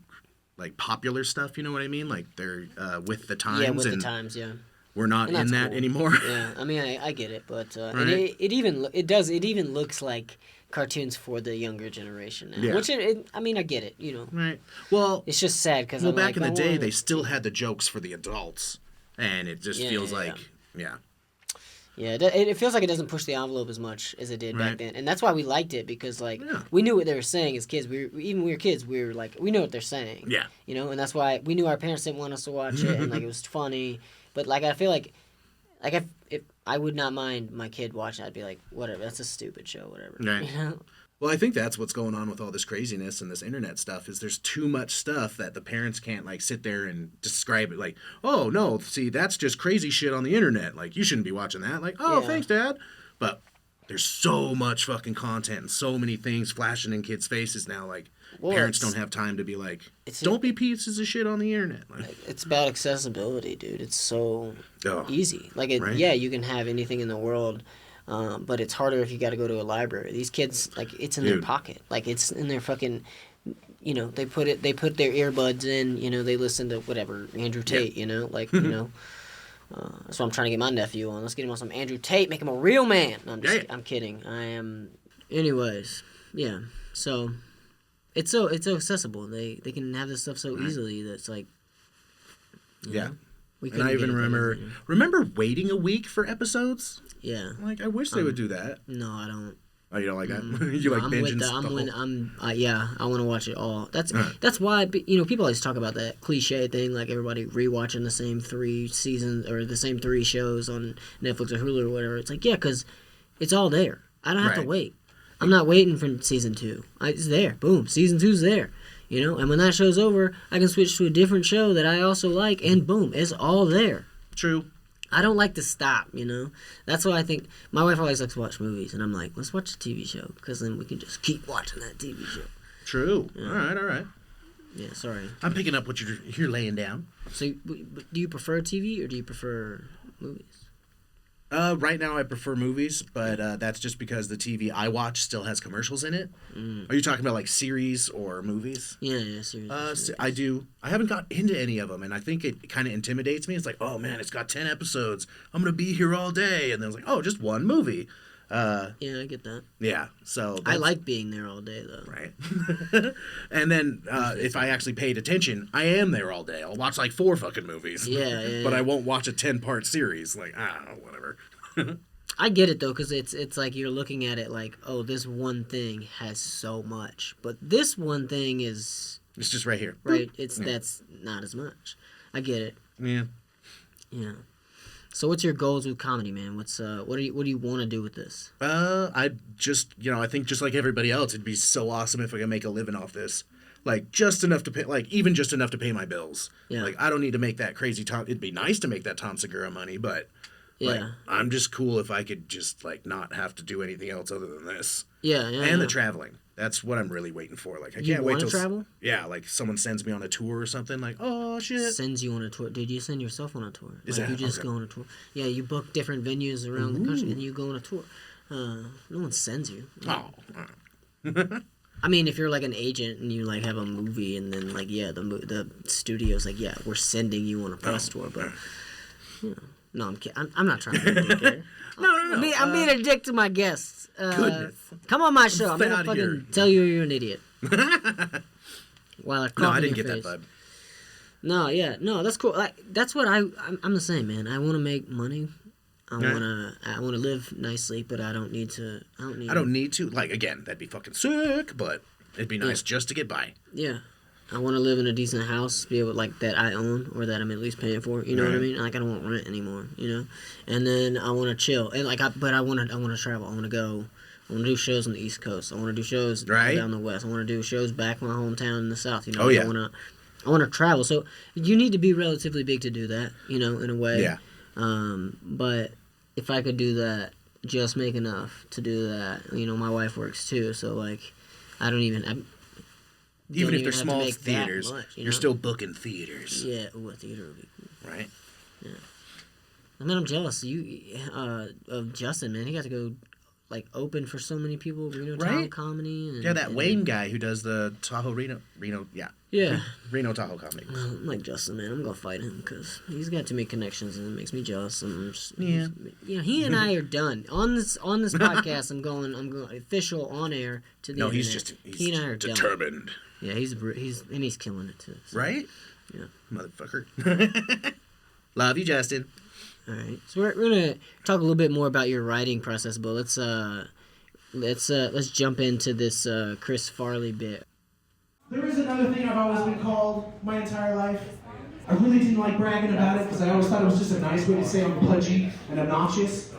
popular stuff, you know what I mean? Like, they're with the times. Yeah, with the times, yeah. We're not in that anymore. Yeah, I mean, I get it, but and it even looks like cartoons for the younger generation now. Yeah. Which I mean, I get it, you know. Right. Well, it's just sad because back in the day, they still had the jokes for the adults, and it just feels like. Yeah, it feels like it doesn't push the envelope as much as it did back then, and that's why we liked it because we knew what they were saying as kids. We were kids. We were like, we know what they're saying. Yeah. You know, and that's why we knew our parents didn't want us to watch it, and like it was funny. But like I feel like if I would not mind my kid watching, I'd be like, whatever, that's a stupid show, whatever. Right. You know? Well, I think that's what's going on with all this craziness and this internet stuff is there's too much stuff that the parents can't, like, sit there and describe it like, oh, no, see, that's just crazy shit on the internet. Like, you shouldn't be watching that. Like, oh, thanks, Dad. But there's so much fucking content and so many things flashing in kids' faces now. Like, parents don't have time to be like, don't be pieces of shit on the internet. Like, it's about accessibility, dude. It's so easy. Like, you can have anything in the world. But it's harder if you got to go to a library. These kids, like, it's in their pocket. Like, it's in their fucking, you know, they put their earbuds in, you know, they listen to whatever, Andrew Tate, you know, like, you know. That's what I'm trying to get my nephew on. Let's get him on some Andrew Tate, make him a real man. No, I'm kidding. I am. Anyways, yeah. So, it's so accessible. They can have this stuff so easily that's like, you know, and I even remember waiting a week for episodes. Yeah. Like, I wish they would do that. No, I don't. Oh, you don't like that? You like binging I want to watch it all. That's why, you know, people always talk about that cliche thing, like everybody rewatching the same 3 seasons or the same 3 shows on Netflix or Hulu or whatever. It's like, yeah, because it's all there. I don't have to wait. I'm not waiting for season 2. It's there. Boom. Season 2's there. You know, and when that show's over, I can switch to a different show that I also like, and boom, it's all there. True. I don't like to stop, you know? That's why I think my wife always likes to watch movies, and I'm like, let's watch a TV show, because then we can just keep watching that TV show. True. Yeah. All right. Yeah, sorry. I'm picking up what you're laying down. So, do you prefer TV, or do you prefer movies? Right now I prefer movies, but that's just because the TV I watch still has commercials in it. Are you talking about like series or movies? Yeah, series. I do. I haven't got into any of them, and I think it kind of intimidates me. It's like, oh man, it's got 10 episodes. I'm gonna be here all day, and then it's like, oh, just one movie. Yeah, I get that. Yeah, so I like being there all day, though. Right. And then if I actually paid attention, I am there all day. I'll watch like 4 fucking movies. Yeah. But I won't watch a 10-part series. Like, I don't know, whatever. I get it, though, because it's like you're looking at it like, oh, this one thing has so much. But this one thing is... It's just right here. Right? That's not as much. I get it. Yeah. Yeah. So what's your goals with comedy, man? What do you want to do with this? I just, I think just like everybody else, it'd be so awesome if I could make a living off this. Like, just enough to pay, like, even just enough to pay my bills. Yeah. Like, I don't need to make that crazy it'd be nice to make that Tom Segura money, but, like, I'm just cool if I could just, like, not have to do anything else other than this. Yeah. And the traveling. That's what I'm really waiting for. Like, I can't wait till... travel? Yeah, like, someone sends me on a tour or something, like, oh, shit. Sends you on a tour. Dude, you send yourself on a tour. Is like, that... You just go on a tour. Yeah, you book different venues around the country, and you go on a tour. No one sends you. Oh. I mean, if you're, like, an agent and you, like, have a movie and then, like, yeah, the studio's like, yeah, we're sending you on a press tour, but, no, I'm kidding. I'm not trying to be a dick here. No. I'm being a dick to my guests. Goodness. Come on my show. I'm going to fucking tell you you're an idiot. While I No, I didn't get that vibe. No, yeah, no, that's cool. Like that's what I'm the same, man. I want to make money. I wanna live nicely, but I don't need to. I don't need to. Like again, that'd be fucking sick, but it'd be nice just to get by. Yeah. I want to live in a decent house, be able like that I own or that I'm at least paying for. You know what I mean? Like I don't want rent anymore. You know, and then I want to chill and like but I want to travel. I want to go. I want to do shows on the East Coast. I want to do shows down the West. I want to do shows back in my hometown in the South. You know, I want to travel. So you need to be relatively big to do that. You know, in a way. Yeah. But if I could do that, just make enough to do that. You know, my wife works too, so like I don't even. Even if they're small theaters, much, you're still booking theaters. Yeah, a theater would be cool. Right? Yeah. I mean, I'm jealous of Justin, man. He got to go, like, open for so many people. Reno Tahoe comedy. And, that Wayne guy who does the Tahoe Reno, yeah. Yeah. Reno Tahoe comedy. I'm like Justin, man. I'm going to fight him because he's got too many connections and it makes me jealous. And I'm just, he and I are done. On this podcast, I'm going official on air to the internet. He's he and I are determined. Done. Yeah, he's killing it too. So. Right? Yeah. Motherfucker. Love you, Justin. All right. So we're gonna talk a little bit more about your writing process, but let's jump into this Chris Farley bit. There is another thing I've always been called my entire life. I really didn't like bragging about it because I always thought it was just a nice way to say I'm pudgy and obnoxious.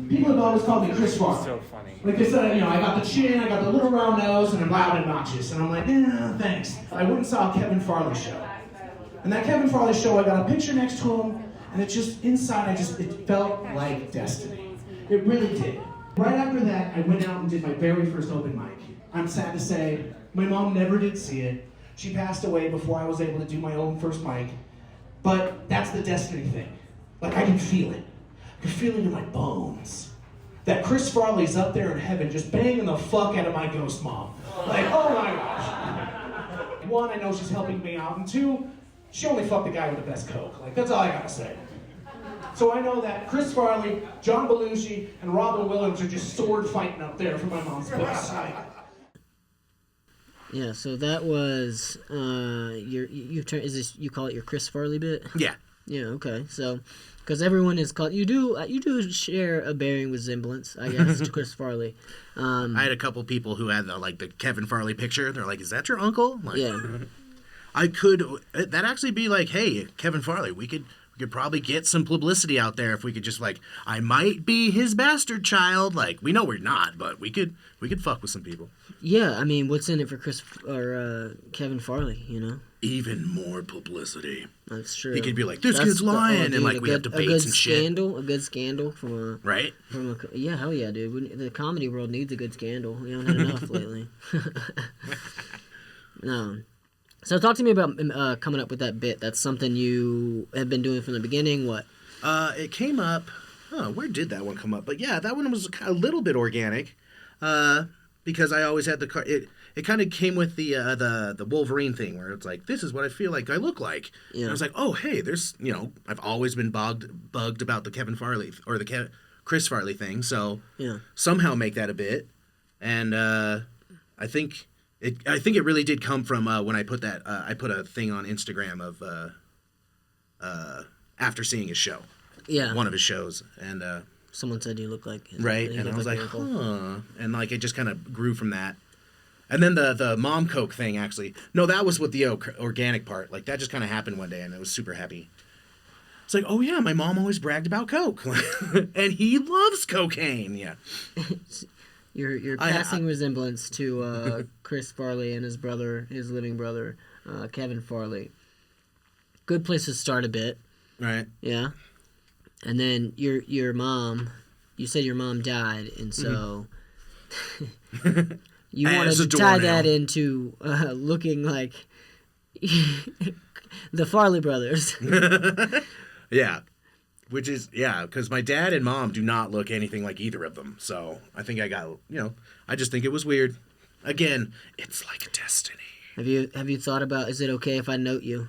People have always called me Chris Farley. So funny. Like they said, I got the chin, I got the little round nose, and I'm loud and obnoxious. And I'm like, thanks. I went and saw a Kevin Farley show. And that Kevin Farley show, I got a picture next to him, and it just, inside, it felt like destiny. It really did. Right after that, I went out and did my very first open mic. I'm sad to say, my mom never did see it. She passed away before I was able to do my own first mic. But that's the destiny thing. Like, I can feel it. I can feel it in my bones. That Chris Farley's up there in heaven just banging the fuck out of my ghost mom. Like, oh my gosh. One, I know she's helping me out. And two, she only fucked the guy with the best coke. Like, that's all I gotta say. So I know that Chris Farley, John Belushi, and Robin Williams are just sword fighting up there for my mom's books. Yeah, so that was you call it your Chris Farley bit? Yeah. Yeah, okay. So because everyone is called you do share a bearing resemblance, I guess, to Chris Farley. I had a couple people who had the Kevin Farley picture. They're like, "Is that your uncle?" Like, yeah. That'd actually be like, "Hey, Kevin Farley, we could probably get some publicity out there if we could just I might be his bastard child. Like, we know we're not, but we could fuck with some people." Yeah, I mean, what's in it for Kevin Farley, Even more publicity. That's true. He could be like, "This kid's lying," and we have debates and shit. A good scandal from right? Yeah, hell yeah, dude. The comedy world needs a good scandal. We haven't had enough lately. No. So talk to me about coming up with that bit. That's something you have been doing from the beginning. What? It came up. Oh, where did that one come up? But yeah, that one was a little bit organic. Because I always had it kind of came with the Wolverine thing where it's like, this is what I feel like I look like. Yeah. And I was like, oh, hey, there's, I've always been bugged about the Kevin Farley or the Chris Farley thing. So somehow make that a bit. And I think it really did come from when I put that, I put a thing on Instagram of after seeing his show. Yeah. One of his shows. And, someone said you look like him. Right, and I was like, huh. And it just kind of grew from that. And then the mom coke thing, actually. No, that was with the organic part. Like, that just kind of happened one day, and I was super happy. It's like, oh, yeah, my mom always bragged about coke. And he loves cocaine, yeah. Your passing resemblance to Chris Farley and his living brother, Kevin Farley. Good place to start a bit. Right. Yeah. And then your mom, you said your mom died, and so you wanted to tie that into looking like the Farley brothers. Yeah, which is, because my dad and mom do not look anything like either of them. So I think I got, I just think it was weird. Again, it's like a destiny. Have you thought about, is it okay if I note you?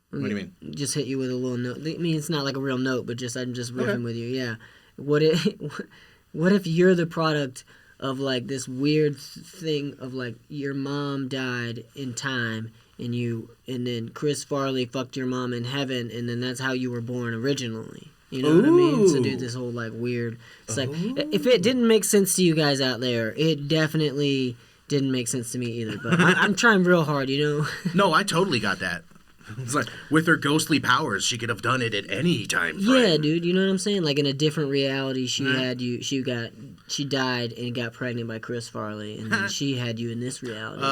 What do you mean? Just hit you with a little note. I mean, it's not like a real note, but I'm just riffing with you. Yeah. What if you're the product of this weird thing of your mom died in time and then Chris Farley fucked your mom in heaven, and then that's how you were born originally. You know what I mean? So do this whole like weird. It's like if it didn't make sense to you guys out there, it definitely didn't make sense to me either. But I'm trying real hard, you know. No, I totally got that. It's like with her ghostly powers, she could have done it at any time frame. Yeah, dude. You know what I'm saying? Like in a different reality, she had you. She died and got pregnant by Chris Farley, and then she had you in this reality.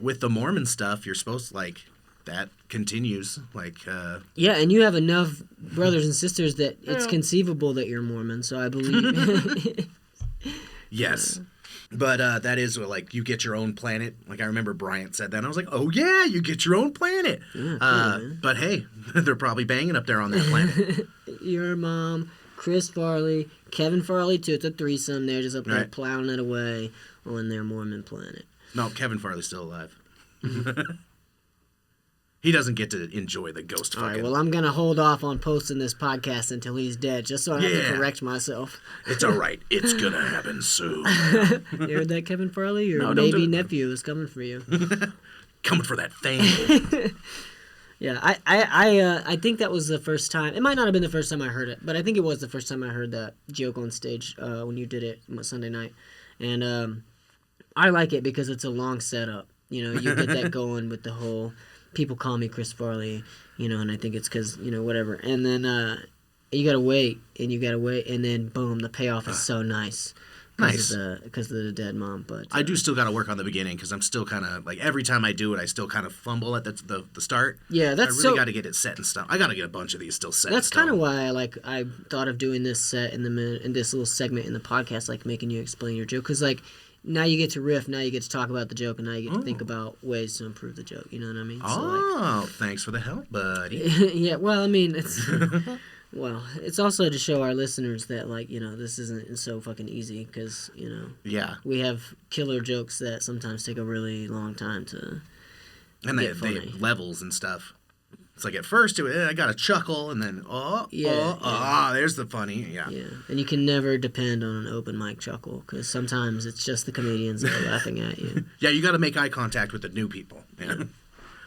With the Mormon stuff, you're supposed to like that continues. Like. Yeah, and you have enough brothers and sisters that it's conceivable that you're Mormon. So I believe. Yes. But that is like you get your own planet. Like I remember Bryant said that, and I was like, "Oh yeah, you get your own planet." Yeah, but hey, they're probably banging up there on that planet. Your mom, Chris Farley, Kevin Farley too. It's a threesome. They're just up there plowing it away on their Mormon planet. No, Kevin Farley's still alive. He doesn't get to enjoy the ghost fucking. All right, well, I'm going to hold off on posting this podcast until he's dead, just so I have to correct myself. It's all right. It's going to happen soon. You heard that, Kevin Farley? Your baby nephew is coming for you. Coming for that fame. Yeah, I think that was the first time. It might not have been the first time I heard it, but I think it was the first time I heard that joke on stage when you did it Sunday night. And I like it because it's a long setup. You know, you get that going with the whole... People call me Chris Farley, you know, and I think it's because, you know, whatever. And then you got to wait, and then, boom, the payoff is so nice. Because of the dead mom. But I do still got to work on the beginning because I'm still kind of, like, every time I do it, I still kind of fumble at the start. Yeah, that's I really got to get it set and stuff. I got to get a bunch of these still set. That's kind of why I thought of doing this set in this little segment in the podcast, like making you explain your joke. Because, like, now you get to riff, now you get to talk about the joke, and now you get to think about ways to improve the joke. You know what I mean? Oh, thanks for the help, buddy. Yeah, well, I mean, it's also to show our listeners that, like, you know, this isn't so fucking easy because, you know, we have killer jokes that sometimes take a really long time to get funny. They have levels and stuff. It's like at first I got a chuckle, and then there's the funny, yeah. And you can never depend on an open mic chuckle because sometimes it's just the comedians that are laughing at you. Yeah, you got to make eye contact with the new people. Yeah.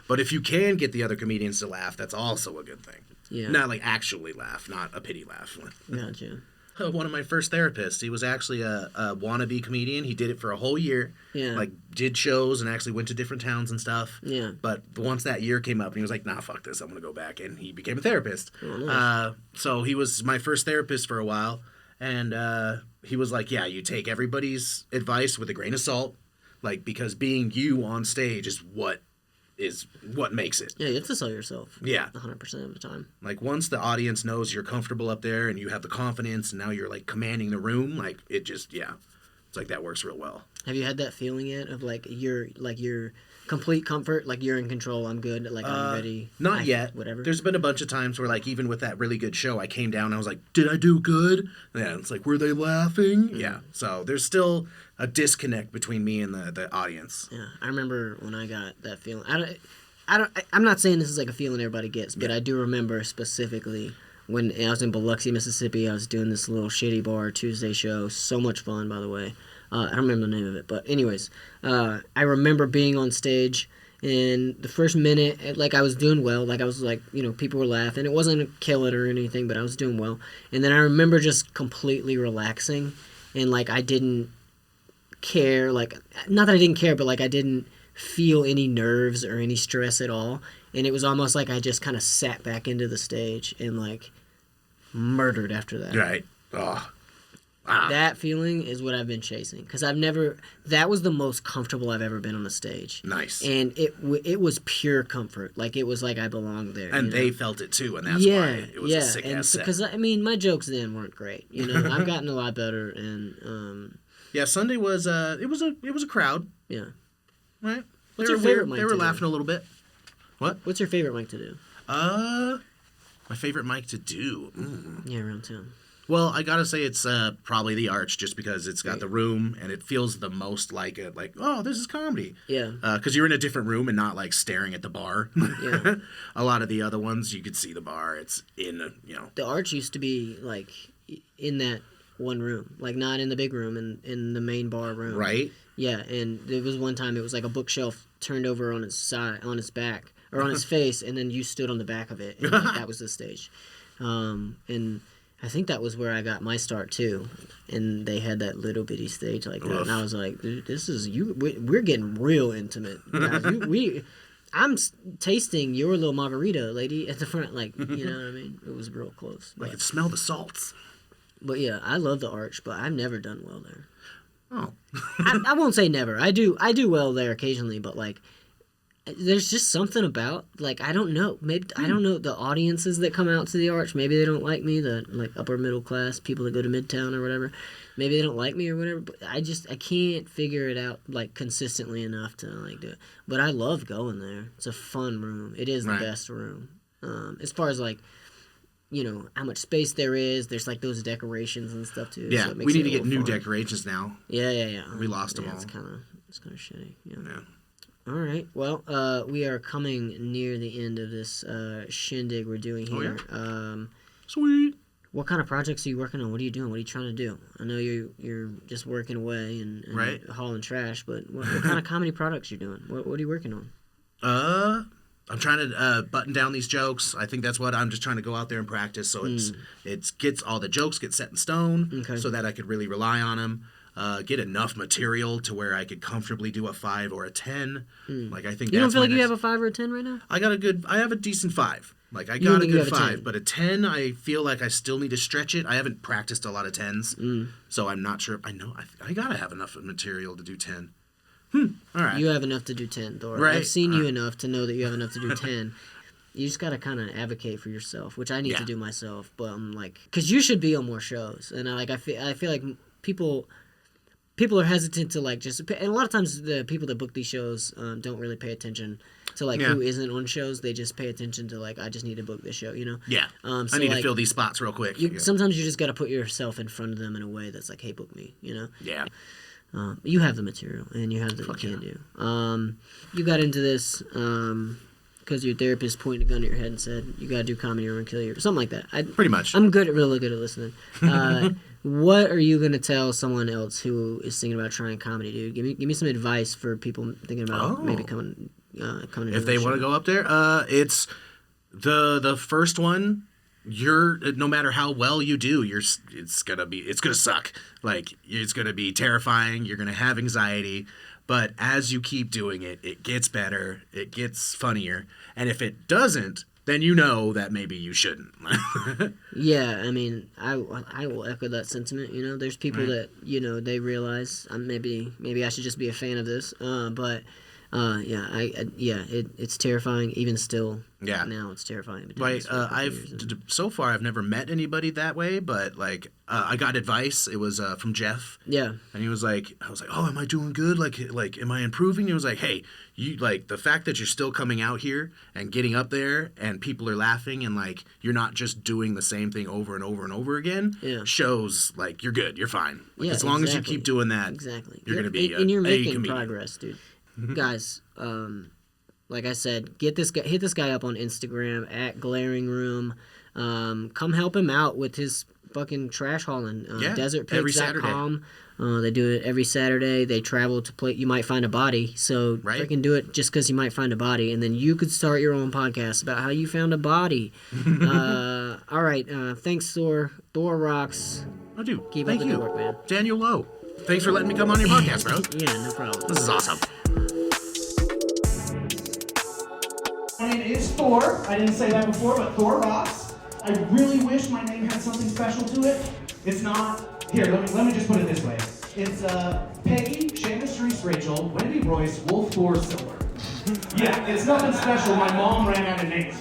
But if you can get the other comedians to laugh, that's also a good thing. Yeah. Not like actually laugh, not a pity laugh. Gotcha. One of my first therapists, he was actually a wannabe comedian. He did it for a whole year. Yeah. Like, did shows and actually went to different towns and stuff. Yeah. But once that year came up, and he was like, nah, fuck this, I'm going to go back. And he became a therapist. Oh, nice. So he was my first therapist for a while. And he was like, yeah, you take everybody's advice with a grain of salt. Like, because being you on stage is what makes it. Yeah, you have to sell yourself. Yeah. 100% of the time. Like, once the audience knows you're comfortable up there and you have the confidence and now you're, like, commanding the room, like, it just, yeah. It's like that works real well. Have you had that feeling yet of, like, your complete comfort? Like, you're in control, I'm good, like, I'm ready? Not yet. Whatever. There's been a bunch of times where, like, even with that really good show, I came down and I was like, did I do good? Yeah, it's like, were they laughing? Mm-hmm. Yeah. So there's still a disconnect between me and the audience. Yeah. I remember when I got that feeling. I'm not saying this is like a feeling everybody gets, but I do remember specifically when I was in Biloxi, Mississippi. I was doing this little shitty bar Tuesday show. So much fun, by the way. I don't remember the name of it, but anyways, I remember being on stage, and the first minute, like, I was doing well. Like, I was like, you know, people were laughing. It wasn't a kill it or anything, but I was doing well. And then I remember just completely relaxing, and, like, I didn't care. Like, not that I didn't care, but, like, I didn't feel any nerves or any stress at all. And it was almost like I just kind of sat back into the stage and, like, murdered after that. Right. Oh. That feeling is what I've been chasing, because that was the most comfortable I've ever been on the stage. Nice. And it was pure comfort. Like, it was like I belonged there. And they felt it too, and that's why it was a sick ass set. Because, I mean, my jokes then weren't great. You know, I've gotten a lot better, and yeah, Sunday was it was a crowd. Yeah. Right. What's your favorite mic? They were laughing a little bit. What? What's your favorite mic to do? My favorite mic to do. Yeah, around town. Well, I gotta say it's probably the Arch, just because it's got the room and it feels the most like oh, this is comedy. Yeah. Because you're in a different room and not like staring at the bar. Yeah. A lot of the other ones you could see the bar. It's in The Arch used to be like in that one room, like not in the big room, in the main bar room. Right. Yeah, and there was one time it was like a bookshelf turned over on his side, on his back, or on his face, and then you stood on the back of it, and like, that was the stage. And I think that was where I got my start too. And they had that little bitty stage like that, and I was like, dude, this is we're getting real intimate, guys. I'm tasting your little margarita, lady, at the front, like, you know what I mean? It was real close. I could smell the salts. But yeah, I love the Arch, but I've never done well there. Oh. I won't say never. I do well there occasionally, but like, there's just something about, like, I don't know. Maybe I don't know the audiences that come out to the Arch. Maybe they don't like me. The like upper middle class people that go to Midtown or whatever. Maybe they don't like me or whatever. But I can't figure it out like consistently enough to like do it. But I love going there. It's a fun room. It is the best room. As far as like, you know, how much space there is. There's like those decorations and stuff too. Yeah, so it makes we need it to get new fun. decorations now. Yeah. We lost them all. It's kind of shitty. Yeah. Yeah. All right. Well, we are coming near the end of this shindig we're doing here. Oh, yeah? Sweet. What kind of projects are you working on? What are you doing? What are you trying to do? I know you're just working away and hauling trash, but what kind of comedy products you're doing? What are you working on? I'm trying to button down these jokes. I think that's what I'm just trying to go out there and practice. So it gets all the jokes get set in stone, so that I could really rely on them. Get enough material to where I could comfortably do a 5 or a 10. Like I think you don't feel like you have a 5 or a 10 right now. I have a decent 5. Like I got a good 5, but a 10, I feel like I still need to stretch it. I haven't practiced a lot of 10s, so I'm not sure. I know I gotta have enough material to do 10. All right. You have enough to do 10, Thor. Right. I've seen you enough to know that you have enough to do 10. You just gotta kind of advocate for yourself, which I need to do myself. But I'm like, because you should be on more shows, and I feel like people are hesitant to like just, and a lot of times the people that book these shows don't really pay attention to like who isn't on shows. They just pay attention to like, I just need to book this show, you know? Yeah. So I need like, to fill these spots real quick. Sometimes you just got to put yourself in front of them in a way that's like, hey, book me, you know? Yeah. You have the material and you have the can do. You got into this because your therapist pointed a gun at your head and said, you got to do comedy or I'm going to kill you, or something like that. Pretty much. I'm really good at listening. What are you gonna tell someone else who is thinking about trying comedy, dude? Give me some advice for people thinking about maybe coming. If they want to go up there, it's the first one. No matter how well you do, it's gonna suck. Like it's gonna be terrifying. You're gonna have anxiety, but as you keep doing it, it gets better. It gets funnier, and if it doesn't, then you know that maybe you shouldn't. Yeah, I mean, I will echo that sentiment. You know, there's people that, you know, they realize maybe I should just be a fan of this. But it's terrifying even still. Yeah. Now it's terrifying. Like so far I've never met anybody that way, but like I got advice. It was from Jeff. Yeah. And I was like, oh, am I doing good? Like, am I improving? He was like, hey, you like the fact that you're still coming out here and getting up there and people are laughing and like you're not just doing the same thing over and over and over again. Shows like you're good. You're fine. Like, as long as you keep doing that, you're gonna be and you're making comedian. progress, dude. Guys, like I said, hit this guy up on Instagram at Glaring Room. Come help him out with his fucking trash hauling. Desertpigs.com. They do it every Saturday. They travel to play. You might find a body, so freaking do it just because you might find a body, and then you could start your own podcast about how you found a body. All right, thanks, Thor Rox. Oh, dude, keep up the good work, man. Daniel Lowe. Thanks for letting me come on your podcast, bro. Yeah, no problem. This is awesome. My name is Thor. I didn't say that before, but Thor Rox. I really wish my name had something special to it. It's not. Here, let me just put it this way. It's Peggy, Seamus Reese, Rachel, Wendy Royce, Wolf, Thor, Silver. Yeah, it's nothing special. My mom ran out of names.